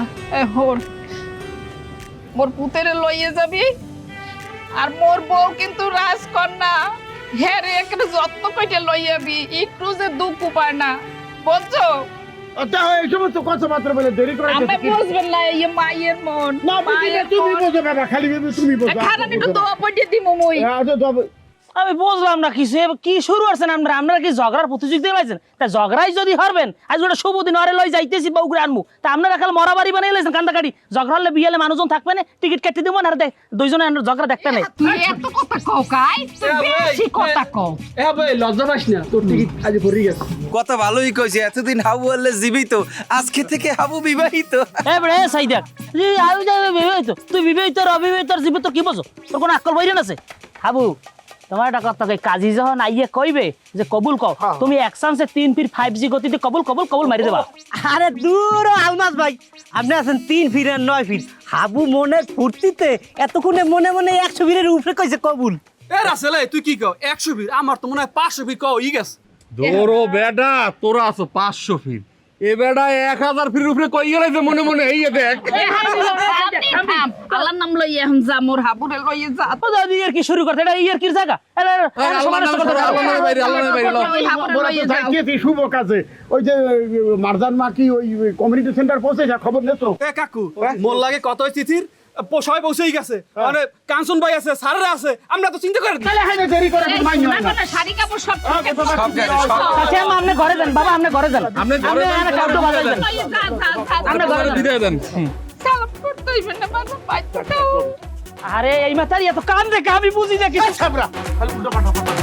হোর মোর পুতেরে লইয়ে যাবি। আর মোর বউ কিন্তু রাজকন্যা, হ্যাঁ রে একটা যত্ন করে লইয়াবি, একটু যে দুঃখ পায় না বুঝছো? এই সমস্ত কথাবার্তা বলে দেরি করে আমি বুঝবেন না এই মায়ের মন। না বুঝিলে তুমি বোঝো বাবা, খালি তুমি বোঝো। খারাপ একটু দোয়া পড়ে দিমু মই। আমি বুঝলাম না কিছু কি শুরু করছেন আপনারা কি ঝগড়ার প্রতিযোগিতা লাইছেন? তা ঝগড়াই যদি হরবেন আজ ওটা শুভ দিন আরে লই যাইতেছি বউগুড়ে আনবো, তা আপনারা খালি মরাবাড়ি বানিয়ে লাইছেন কান্দাকাটি। ঝগড়া হলে বিয়েলে মানুষজন থাকবে না, টিকিট কেটে দিব না, দুইজনে ঝগড়া দেখতে নেই। তুই এত কথা কও কাই? তুই বেশি কথা কও। এ ভাই লজ্জা পাইস না, তোর টিকিট আজ পড়ে গেছে। কথা ভালোই কইছে, এতদিন হাবু বললে জীবিত, আজকে থেকে হাবু বিবাহিত। এ বড়ে সাই দেখ হাবু যাবে বিবাহিত, তুই বিবাহিত আর অবিবাহিত আর জীবিত কি বোঝো? তোর কোনো আকল বইরেন আছে? হাবু তোমার একটা কথা কই, কাজী যখন আইয়ে কইবে যে কবুল কও, তুমি এক চান্সে 3 ফিট 5G গতিতে কবুল কবুল কবুল মারি দেবা। আরে দূর আলমাস ভাই, আপনি আছেন 3 ফিট আর 9 ফিট। হাবু মনের ফুর্তিতে এতক্ষণে মনে মনে 100 ফিটের উপরে কইছে কবুল। এ রাসেলে তুই কি কও 100 ফিট? আমার তো মনে হয় 500 ফিট কও ই গেছে। দৌড়ো বেডা, তোরা আছো 500 ফিট, এ বেডা 1000 ফিটের উপরে কই গেলে যে মনে মনে এই দেখ। আল্লাহর নাম লইয়া এখন যা, মোর হাবুরে লইয়া যা। তো দাদি ইয়ার কি শুরু করতে, এটা ইয়ার কি জায়গা? শুভ কাজে ওই যে মারজান মা কি ওই কমিউনিটি সেন্টার পৌঁছে যা খবর নেছো? এ কাকু মোর লাগে কত চিঠির সবাই বসেই গেছে মানে কাঞ্চন ভাই আছে স্যাররা আছে আমরা তো চিন্তা করি তাহলে হাইনে দেরি করে এই, মাইন্য শোনা না কথা, শাড়ি কাপড় সব ঠিক আছে। সব গেছে, সব আচ্ছা আম্মা, আপনি ঘরে যান বাবা, আপনি ঘরে যান, আপনি ঘরে যান, আপনি কাপড় বাজাই যান, এই, যা, যা, যা, আপনি ঘরে যান। বিদায় দেন সালাম করতে হইবে না, বাবা, বাচ্চাটাও। আরে এই মাতারি এত কান দেখে আমি বুঝি না কিছু। সাবরা খালি উল্টো পাল্টা কথা।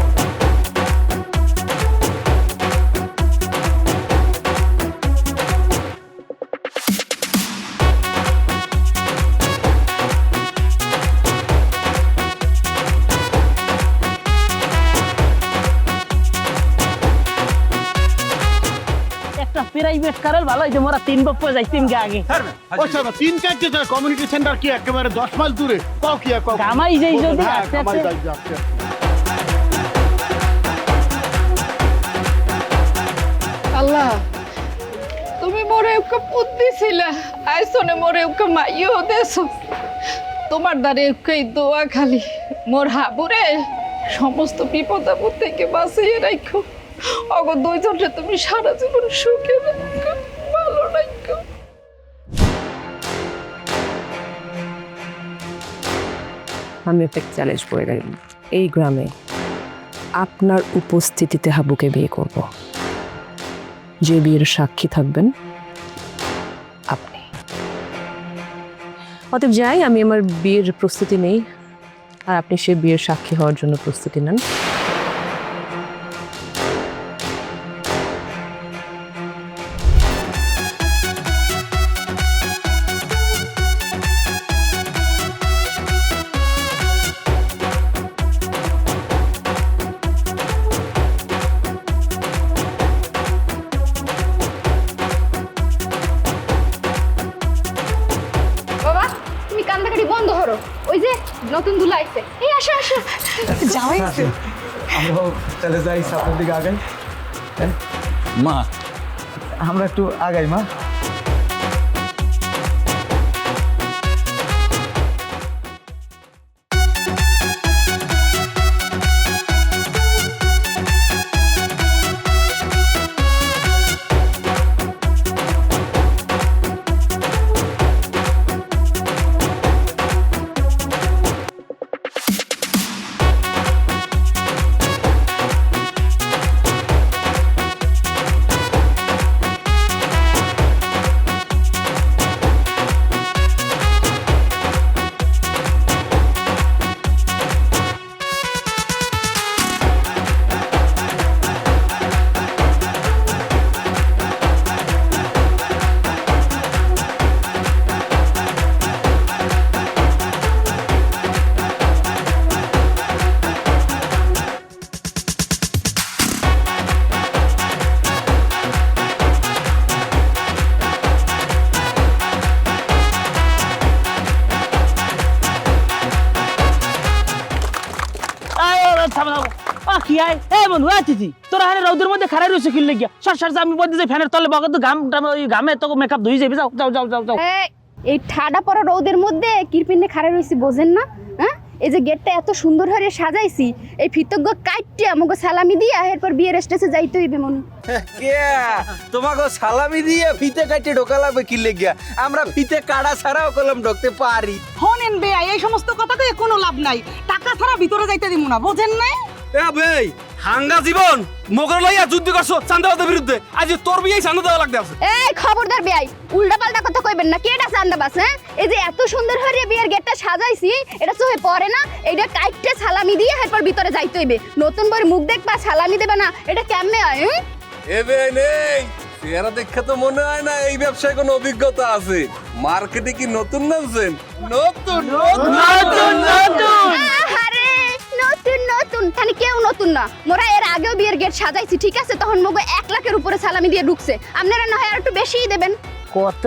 একটা প্রাইভেট কারের ভালো হইছে, মোরা 3 বছর যাইতিম গে আগে। ওই সারা 3-4 টা কমিউনিটি সেন্টার কি একেবারে 10 মাইল দূরে কও কি কও কামাই যেই যদি হ্যাঁ, আস্তে কামাই আস্তে। যাই যাচ্ছে। আল্লাহ, তুমি মোরে একটা বুদ্ধি ছিলা, আইসনে মোরে একটা মাইও দেছো। তোমার দ্বারে একই দোয়া খালি মোর হাবুরে সমস্ত বিপদ আপদ থেকে বাঁচিয়ে রাখো। অগ দুইজনরে তুমি সারা জীবন সুখে রাখো, ভালো রাখো। আমি একটা চ্যালেঞ্জ করে গেলাম, এই গ্রামে আপনার উপস্থিতিতে হাবুকে বিয়ে করব। যে বিয়ের সাক্ষী থাকবেন আপনি। অতএব যাই, আমি আমার বিয়ের প্রস্তুতি নেই, আর আপনি সে বিয়ের সাক্ষী হওয়ার জন্য প্রস্তুতি নেন। বাবা, তুমি কান্দাকাটি বন্ধ করো, ওই যে নতুন দুলা আইছে। এই আসো আসো। যাওয়াই আমরাও তাহলে যাই সামনের দিকে আগাই। মা আমরা একটু আগাই মা। কি আয় এ বন্ধু আছিস তোরা হারে রৌদের মধ্যে খারাই রয়েছে কি লেগিয়া সর সর আমি বলতে যাই ফ্যানের তলে বগত ঘাম ওই ঘামে তো মেকআপ ধুই যাবি যাও যাও যাও যাও যাও এই ঠাডা পড়া রোদের মধ্যে কিরপিনে খাড়া রইছি বোঝেন না? হ্যাঁ, এই যে গেটটা এত সুন্দর করে সাজাইছি, এই ফিতজ্ঞ কাইটে আমাকে সালামি দিয়া এরপর বিয়ের স্টেজে যাইতে হইবে মনে। কে তোমাকে সালামি দিয়ে ফিতে কাটে ঢোকা লাগবে কি লেগিয়া? আমরা ফিতে কাটা ছাড়াও কলম ঢুকতে পারি। হনেন বে এই সমস্ত কথা কয়ে কোনো লাভ নাই, টাকা ছাড়া ভিতরে যাইতে দিমু না, বোঝেন নাই? এ ভাই হাঙ্গা জীবন মগর লইয়া যুদ্ধ করছো চান্দাবাদের বিরুদ্ধে, আজ তোর বিয়েই চান্দা দেওয়া লাগতে আছে। এই খবরদার বেয়াই, উল্টা পাল্টা কথা কইবেন না। কেডা চান্দাবাস? হ্যাঁ, এই যে এত সুন্দর করে বিয়ের গেটটা সাজাইছি, এটা চোখে পড়ে না? এইটা কাইটে সালামি দিয়ে এরপর ভিতরে যাইতে হইবে। নতুন বউর মুখ দেখবা সালামি দেবে না, এটা কেমনে হয়? এবে নেই চেহারা দেখে তো মনে হয় না এই ব্যবসায় কোনো অভিজ্ঞতা আছে। মার্কেটে কি নতুন নামছেন? নতুন নতুন নতুন আরে নতুন নতুন খালি কেউ নতুন না, মোরা এর আগেও বিয়ের গেট সাজাইছি, ঠিক আছে? তখন মগো 1 লাখের উপরে সালামি দিয়ে ঢুকছে। আপনারা না হয় আর একটু বেশিই দেবেন। কত?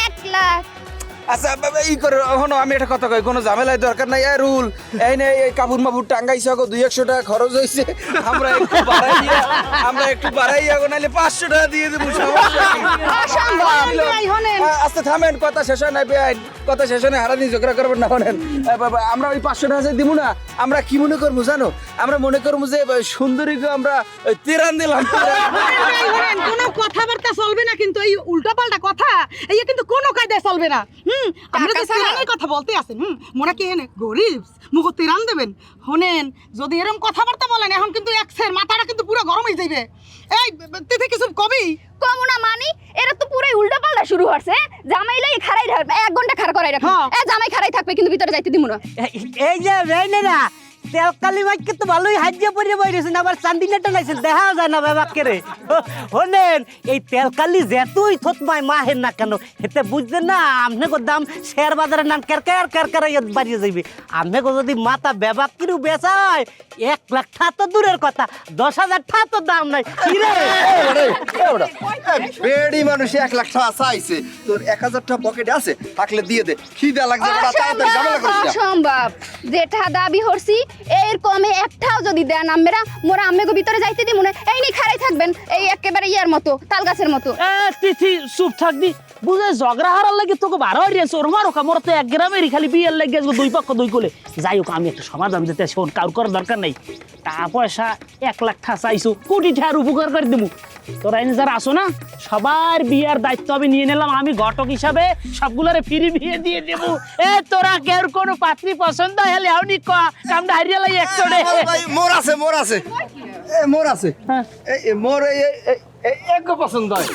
1 লাখ। আচ্ছা বাবা ই করে এখন আমি একটা কথা কই, কোনো ঝামেলায় দরকার নাই। এই রুল এই নে এই কাপড় মাপুর টাঙ্গাইছে, 200-100 টাকা খরচ হইছে, আমরা একটু বাড়াইয়া গো নাইলে 500 টাকা দিয়ে দেব। সমস্যা কি? আচ্ছা থামেন, কথা শেষ হয় না বেআইন, কথা শেষ হয় না, হারাদিন ঝগড়া করবেন না। শোনেন বাবা, আমরা ওই 500 টাকা দিব না, আমরা কি মনে করবো জানো? আমরা মনে করবো যে সুন্দরীকে আমরা তেরান দিলাম। কোনো কথাবার্তা চলবে না, কিন্তু এই উল্টাপাল্টা কথা এই কিন্তু কোনো কায়দায় চলবে না। আমরা তো তিরানের কথা বলতে আছেন, মোরা কি হেনে গরিব মুখ তিরান দেবেন? শোনেন, যদি এরকম কথাবার্তা বলেন এখন কিন্তু এক্সের মাথাটা কিন্তু পুরো গরম হয়ে যাবে। এই তুই কিছু কবি কমু না মানি, এরা তো পুরোই উল্টা পাল্টা শুরু হচ্ছে। জামাইলাই খাড়াই রাখবে, 1 ঘন্টা খাড়া করাই রাখবে। জামাই খাড়াই থাকবে কিন্তু ভিতরে যাইতে দিব না। এই যে বেইনেরা তেলকালি মাইকে তো ভালোই হাজিয়ে পড়ে বইরেছেন, আবার চান্দিলেটা নাইছেন, দেখা যায় না বাবাকে রে। শোনেন, এই তেলকালি যেতই থতমায় মাহের না কেন, এতে বুঝলেন না আপনাকে দাম শেয়ার বাজারের নাম কেরকার বাড়িয়ে যাইবে। আপনাকে যদি মাথা বেবাক কিরু বেচায় 1 লাখ টা তো দূরের কথা, 10,000 টা তো দাম নাই। বেড়ি মানুষ 1 লাখ টাকা চাইছে, তোর 1000 টাকা পকেটে আছে, থাকলে দিয়ে দে। খিদা লাগছে বড়, তাড়াতাড়ি ঝামেলা করিস না। অসম্ভব, যেটা দাবি হরছি এর কমে একটাও যদি দেন আমরা মোরা আম্মেগো ভিতরে যাইতে দিব না। এই নি খাড়াই থাকবেন, এই একেবারে ইয়ার মতো, তাল গাছের মতো। তিথি চুপ থাকবি, বুঝে ঝগড়া হারার লাগে তোকে বারো হারিয়েছে ওর মারো মোর তো 1 গ্রামেরই খালি বিয়ের লাগে 2 পক্ষ 2 কোলে। যাই হোক, আমি একটা সমাধান দিতে শোন, কাউর করার দরকার নাই। টাকা পয়সা 1 লাখ টাকা চাইছো, কোটি টাকার উপকার করে দেবো। তোরা এনে যারা আসো না, সবার বিয়ের দায়িত্ব আমি নিয়ে নিলাম, আমি ঘটক হিসাবে সবগুলোরে ফ্রি বিয়ে দিয়ে দেবো। তোরা কেউ কোনো পাত্রী পছন্দ হলে আউনি কামটা হারিয়ে লাই একচড়ে। মোর আছে মোর আছে মোর এক পছন্দ হয়।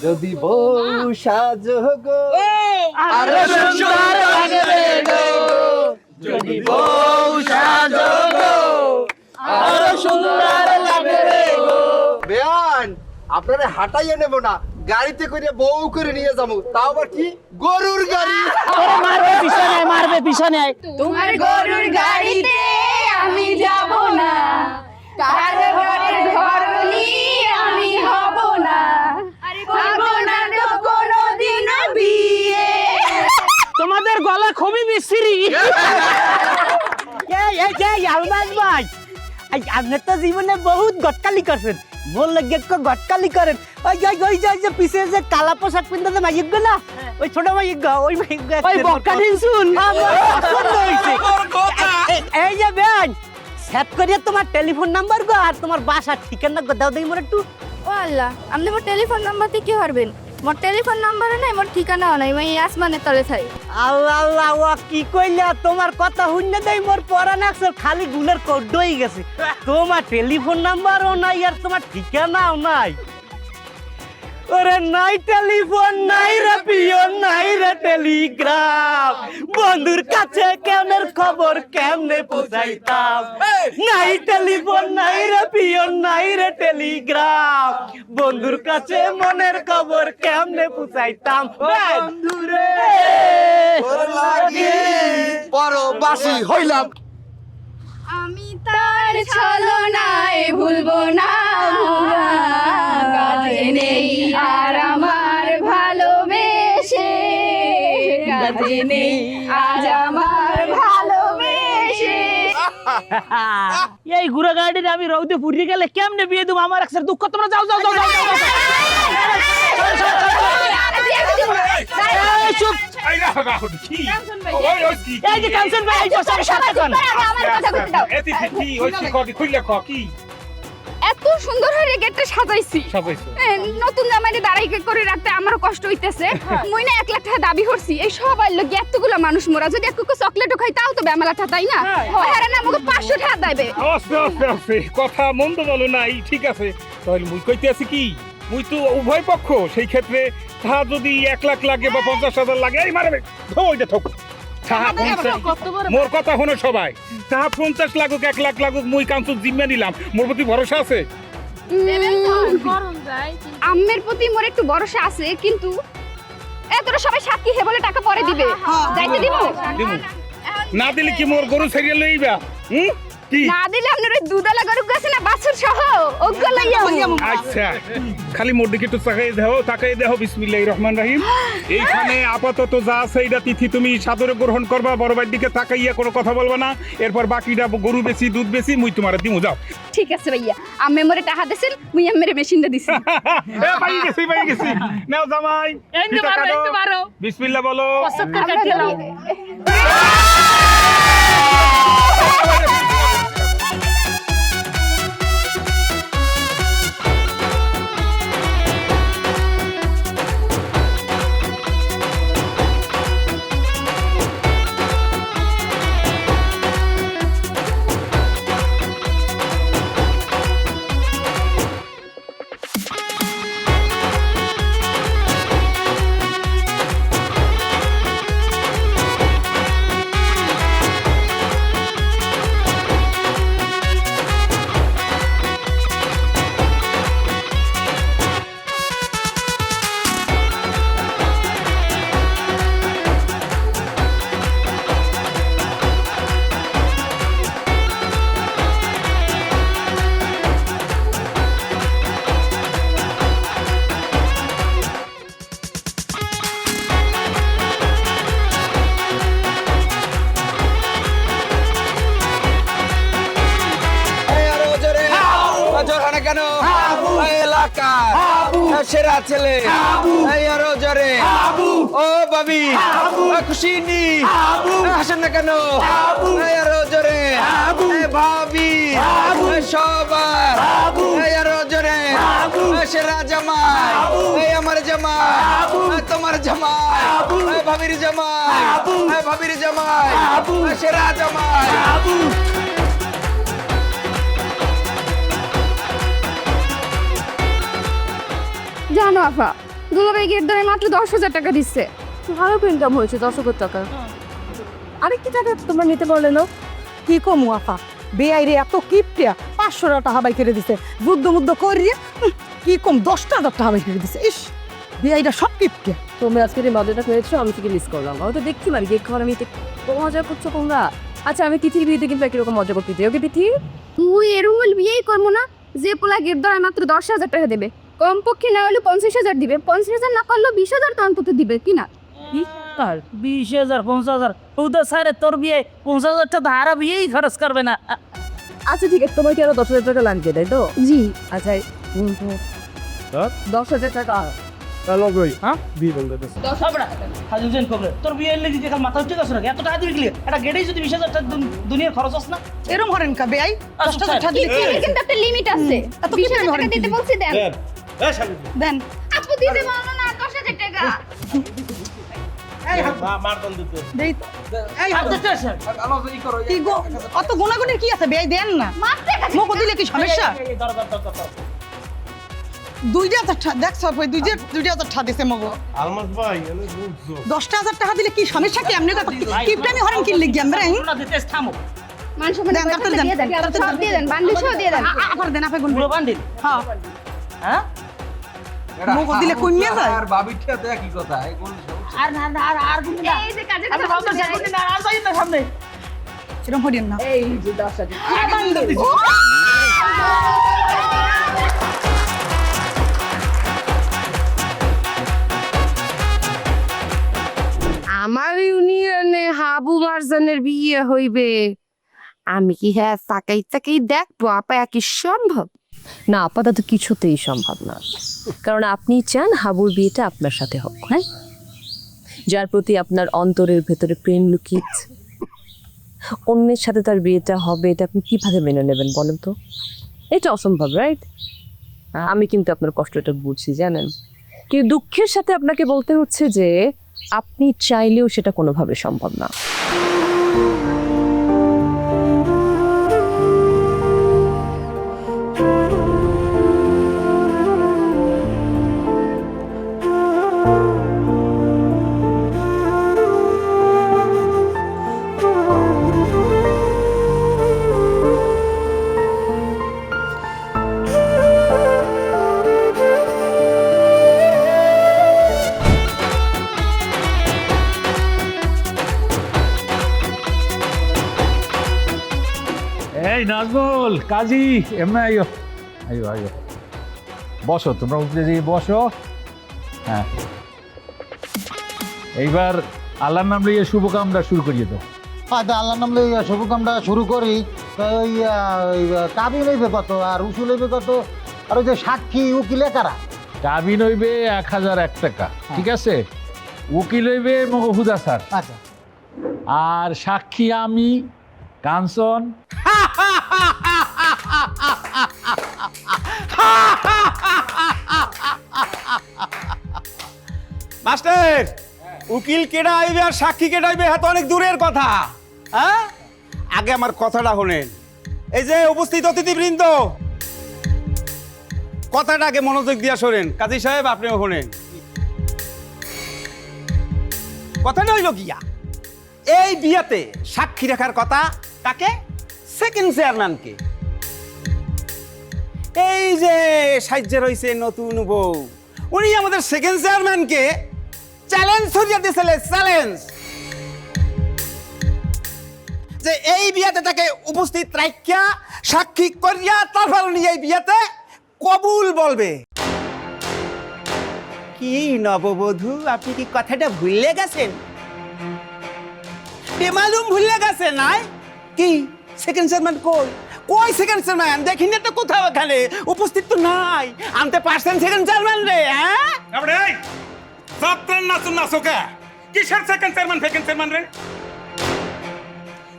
যদি বউ সাজো গো আরো সুন্দর লাগবে গো, যদি বউ সাজো গো আরো সুন্দর লাগবে গো। বেয়ান, আপনারে হাঁটাইয়ে নেব না, গাড়িতে করে বউ করে নিয়ে যাবো, তাও আবার কি গরুর গাড়ি। মারবে পিছনে তোমার গরুর গাড়িতে আমি যাব না, কার ঘরের ঘরনি আমি হব না, করব না তো কোনোদিনও বিয়ে। তোমাদের গলা খুবই বিশ্রী। আলমাজ ভাই, আপনি তো জীবনে বহুত গটকালি করছেন, মোর লাগে গটকালি করেন। ওই যে পিছে যে কালা পোশাক পিনতে মাইক না, ওই ছোট মাইক, ওই মাইক, ওই বক্কা দিন শুন। এই যে বেন সেট করিয়া তোমার টেলিফোন নাম্বার গো আর তোমার বাসার ঠিকানা গো দাও দেই মোর একটু। ও আল্লাহ, আপনি মোর টেলিফোন নাম্বার দিয়ে কি করবেন? মোর টেলিফোন নাম্বারও নাই, মোর ঠিকানাও নাই, আমি আসমানের তলে থাই। আল্লাহ আল্লাহ, ও কি কইলা? তোমার কথা শুনলে দেই মোর পরান আছে খালি গুলের কোড হয়ে গেছে। তোমার টেলিফোন নাম্বারও নাই আর তোমার ঠিকানাও নাই। ওরে নাই টেলিফোন, নাই রে পিয়ন, নাই রে টেলিগ্রাম, বন্ধুর কাছে কেমনের খবর কেমনে পৌঁছাইতাম। নাই টেলিফোন, নাই রে পিয়ন, নাই রে টেলিগ্রাম, বন্ধুর কাছে মনের খবর কেমনে পৌঁছাইতাম। বন্ধুরে পরবাসী হইলাম, আমি তার ছলনায় ভুলবো না, কাজে নেই আর আমার ভালোবেসে, কাজে নেই আজ আমার ভালোবেসে। এই ঘুরা গাড়িতে আমি রৌদে পুড়িয়ে গেলে কেমনে বিয়ে দেবো? আমার একসাথে দুঃখ। তোমরা যাও যাও যাও যাও। চুপ। এই যে কাঞ্চন ভাই, এত সুন্দর হয়ে গেটটা সাজাইছি, নতুন জামাইরে দাঁড়াই করে রাখতে আমারও কষ্ট হইতেছে। মুই না 1 লাখ টাকা দাবি করছি, এই সবাই লোক এতগুলো মানুষ মোরা যদি এক কুকু চকলেটও খাই তাও তো বেমালাটা, তাই না? হ্যাঁ না, আমাকে 500 টাকা দেবে। আস্তে আস্তে আস্তে, কথা মন্দ বলো নাই, ঠিক আছে। তাহলে মুই কইতে আছি কি, মুই তো উভয় পক্ষ, সেই ক্ষেত্রে তা যদি 1 লাখ লাগে বা 50,000 লাগে, এই মারবে ওইটা ঠক। মোর কথা শোনো সবাই, তাহা 50 লাগুক 1 লাখ লাগুক, মুই কাঞ্চন জিম্মা নিলাম। মোর প্রতি ভরসা আছে? আম্মের প্রতি মোর একটু ভরসা আছে, কিন্তু এতটা সবাই সাক্ষী হে বলে টাকা পরে দিবে, যাইতে দিব না দিলে কি মোর গরু ছাড়িয়ে লইবা? না দিলে আপনার ওই দুধালা গরু গাছে না বাছুর সহ ওগুলো লইয়া। আচ্ছা, খালি মোর দিকে একটু তাকাই দেখো। বিসমিল্লাহির রহমানির রহিম। এইখানে আপাতত যা আছে এটা তিথি তুমি সাদরে গ্রহণ করবা, বড় ভাইয়ের দিকে তাকাইয়া কোনো কথা বলবা না। এরপর বাকিটা গরু বেশি দুধ বেশি মুই তোমার দিমু, যাও। ঠিক আছে ভাইয়া, আম্মে মোরে টাকা দিছেন, মুই আম্মের মেশিনটা দিছি। পাই গেছি। নাও জামাই, বিসমিল্লাহ বলো। টাকা সেরা ছেলে এই আরো জোরে ও ভাবি খুশি নি হাসেন না কেন এই আরো জোরে ভাবি সবার এই আরো জোরে সেরা জামাই এই আমার জামাই তোমার জামাই ভাবির জামাই ভাবির জামাই সেরা জামাই জানো আফা দুলাভাই গেট ধরে মাত্র 10,000 টাকা দিচ্ছে। ভালো ইনকাম হয়েছে 10,000 টাকা। আরেকটি টাকা তোমরা নিতে পারলে না কি কমু আফা বেআইরে এত কিপটিয়া 500 টাকা হাবাই করে দিছে যুদ্ধ করিয়ে কি কম 10,000 টাকা হাবাই করে দিছে ইস বেআইরা সব কিপটিয়া। তুমি আজকে যে মজাটা খেয়েছো আমি থেকে মিস করলাম। আমি তো দেখছি মানে কেক খাওয়ার আমি মজা করছো তোমরা। আচ্ছা আমি তিথির বিয়েতে কিন্তু একরকম মজা করতে চাই। ওকে তিথি তুই এরকম বিয়েই করবো না যে পোলা গেট ধরে মাত্র 10,000 টাকা দেবে, কমপক্ষে না হলে 50,000 দিবে, 50,000 না করলেও 20,000 তো অন্তত দিবে কি না? 20,000 50,000 ওদের স্যার তোর বিয়ে 50,000 টাকা ধারা বিয়েই খরচ করবে না। আচ্ছা ঠিক আছে, তোমার কি আরো 10,000 টাকা লাগবে তাই তো? জি আচ্ছা 10,000 টাকা চলো গই হ্যাঁ বিয়ে বন্ধ করতে। হাজুজেন কবে তোর বিয়ে এলে কি কাল মাথা ঠিক আছে না এত টাকা দিবি কি একটা গেটেই যদি 20,000 টাকা দুনিয়ার খরচ আছে না এরম করেন কা বেআই 10,000 টাকা দিলে কি এর কিন্তু একটা লিমিট আছে। এত কি 20,000 টাকা দিতে বলছি দেন দেন আপু দিতে বলো না 10,000 টাকা দেই তো এই কি গো অত গুণাগুণের কি আছে বেআই দেন না মুখ দিলে কি সমস্যা? 2,000 টাকা দেখছ ভাই 2,000 টাকা দিছে মগো আলমাস ভাই এনে বুঝছো 10,000 টাকা দিলে কি সমস্যা কি এমনি কথা কিপটামি হরেন কি লিখ গেম রে না দিতে থামো মানুষ মানে দেন, তাড়াতাড়ি দেন, দিয়ে দেন সব দিয়ে দেন বান্ডিল সহ দিয়ে দেন আফার দেন আপে গুণ পুরো বান্ডিল হ্যাঁ হ্যাঁ মুখ দিলে কইমিয়া যায় আর ভাবির সাথে একই কথা এগুলো আর না আর গুণ না এই যে কাজে আপনি ভাবছেন যে গুণ না আর যাই না সামনে এরকম হরিয়েন না এই যে 10,000 আমার ইউনিয়নে হাবু মারজানের বিয়ে হইবে, আমি কি হ্যাঁ তাকাই দেখবো আপা কি সম্ভব? না আপাতত কিছুতেই সম্ভব না, কারণ আপনি চান হাবুর বিয়েটা আপনার সাথে হোক। হ্যাঁ, যার প্রতি আপনার অন্তরের ভেতরে প্রেম লুকিয়েছে, অন্যের সাথে তার বিয়েটা হবে, এটা আপনি কিভাবে মেনে নেবেন বলেন তো? এটা অসম্ভব, রাইট? আমি কিন্তু আপনার কষ্টটা বুঝছি জানেন, কিন্তু দুঃখের সাথে আপনাকে বলতে হচ্ছে যে আপনি চাইলেও সেটা কোনোভাবে সম্ভব না। এই নাজমুল কাজী এমনি আইও আইও আইও বসো, তোমরা উঠে যেয়ে বসো। হ্যাঁ এইবার আল্লাহর নাম লইয়ে শুভ কামটা শুরু করিয়ে দাও। আল্লাহর নাম লইয়া শুভ কামটা শুরু করি। ওই কাবি লইবে কত আর উসুল লইবে কত আর ওই যে সাক্ষী উকিলে কারা? কাবিন হইবে 1,001 টাকা, ঠিক আছে? উকিল হইবে মগহুদা স্যার, আচ্ছা আর সাক্ষী আমি কাঞ্চন। মাস্টার উকিল কেডা আইবে আর সাক্ষী কেডা আইবে হ্যাঁ তো অনেক দূরের কথা। হ্যাঁ আগে আমার কথাটা শোনেন। এই যে উপস্থিত অতিথিবৃন্দ, কথাটা আগে মনোযোগ দিয়া শোনেন। কাজী সাহেব আপনিও শোনেন। কথাটা হইল গিয়া এই বিয়াতে সাক্ষী রাখার কথা কাকে? সেকেন্ড চেয়ারম্যানকে। এই যে সাহায্য রয়েছে নতুন বউ, উনি আমাদের সেকেন্ড চেয়ারম্যানকে চ্যালেঞ্জ করিয়া দিয়েছিলেন, চ্যালেঞ্জ যে এই বিয়াতে তাকে উপস্থিত রাখিয়া সাক্ষী করিয়া তারপর উনি এই বিয়াতে কবুল বলবে। কি নববধূ, আপনি কি কথাটা ভুলে গেছেন? বেমালুম ভুলে গেছেন? নাই কি সেকেন্ড চেয়ারম্যান কই? কই সেকেন্ড চেয়ারম্যান দেখি না তো কোথাও এখানে উপস্থিত তো নাই আনতে পারছেন সেকেন্ড চেয়ারম্যান রে হ্যাঁ তারপরে এই যাত্রার নাচুন নাচোকা কিসের সেকেন্ড চেয়ারম্যান ফেকেন্ড চেয়ারম্যান রে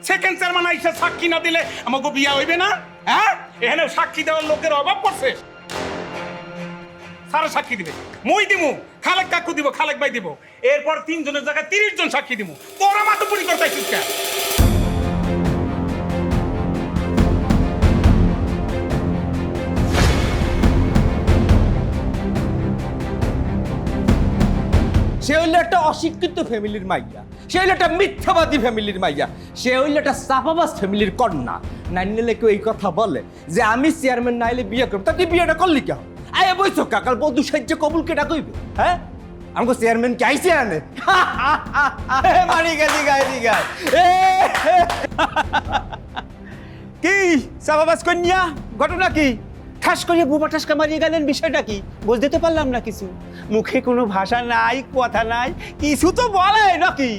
সেকেন্ড চেয়ারম্যান আইসা সাক্ষী না দিলে আমাকে বিয়া হইবে না হ্যাঁ এখানে সাক্ষী দেওয়ার লোকের অভাব পড়ছে সারা সাক্ষী দিবে মুই দিমু খালেক কাকু দিব খালেক ভাই দিব এরপর 3 জনের জায়গায় 30 জন সাক্ষী দিব তোরা মাতুপুরি করতে আইছিস কেন সে হইলো একটা অশিক্ষিত ফ্যামিলির মাইয়া, সে হইলো একটা মিথ্যাবাদী ফ্যামিলির মাইয়া, সে হইলো একটা সাফাবাজ ফ্যামিলির কন্যা। নাইলে কেউ এই কথা বলে যে আমি চেয়ারম্যান নাইলে বিয়ে করবো, তা তুই বিয়েটা করলি কেন? আয় বইছ কাকাল বধূ সাহায্য কবুল কেটা কইবে? হ্যাঁ আমাকে চেয়ারম্যান কে আইসে আনে মারি গেলি গাইলি গাই কি সাবাবাস কন্যা ঘটনা কি ঠাস করে বোমা ঠাসকা মারিয়ে গেলেন বিষয়টা কি বুঝতে তো পারলাম না কিছু মুখে কোনো ভাষা নাই কথা নাই কিছু তো বলে নাকি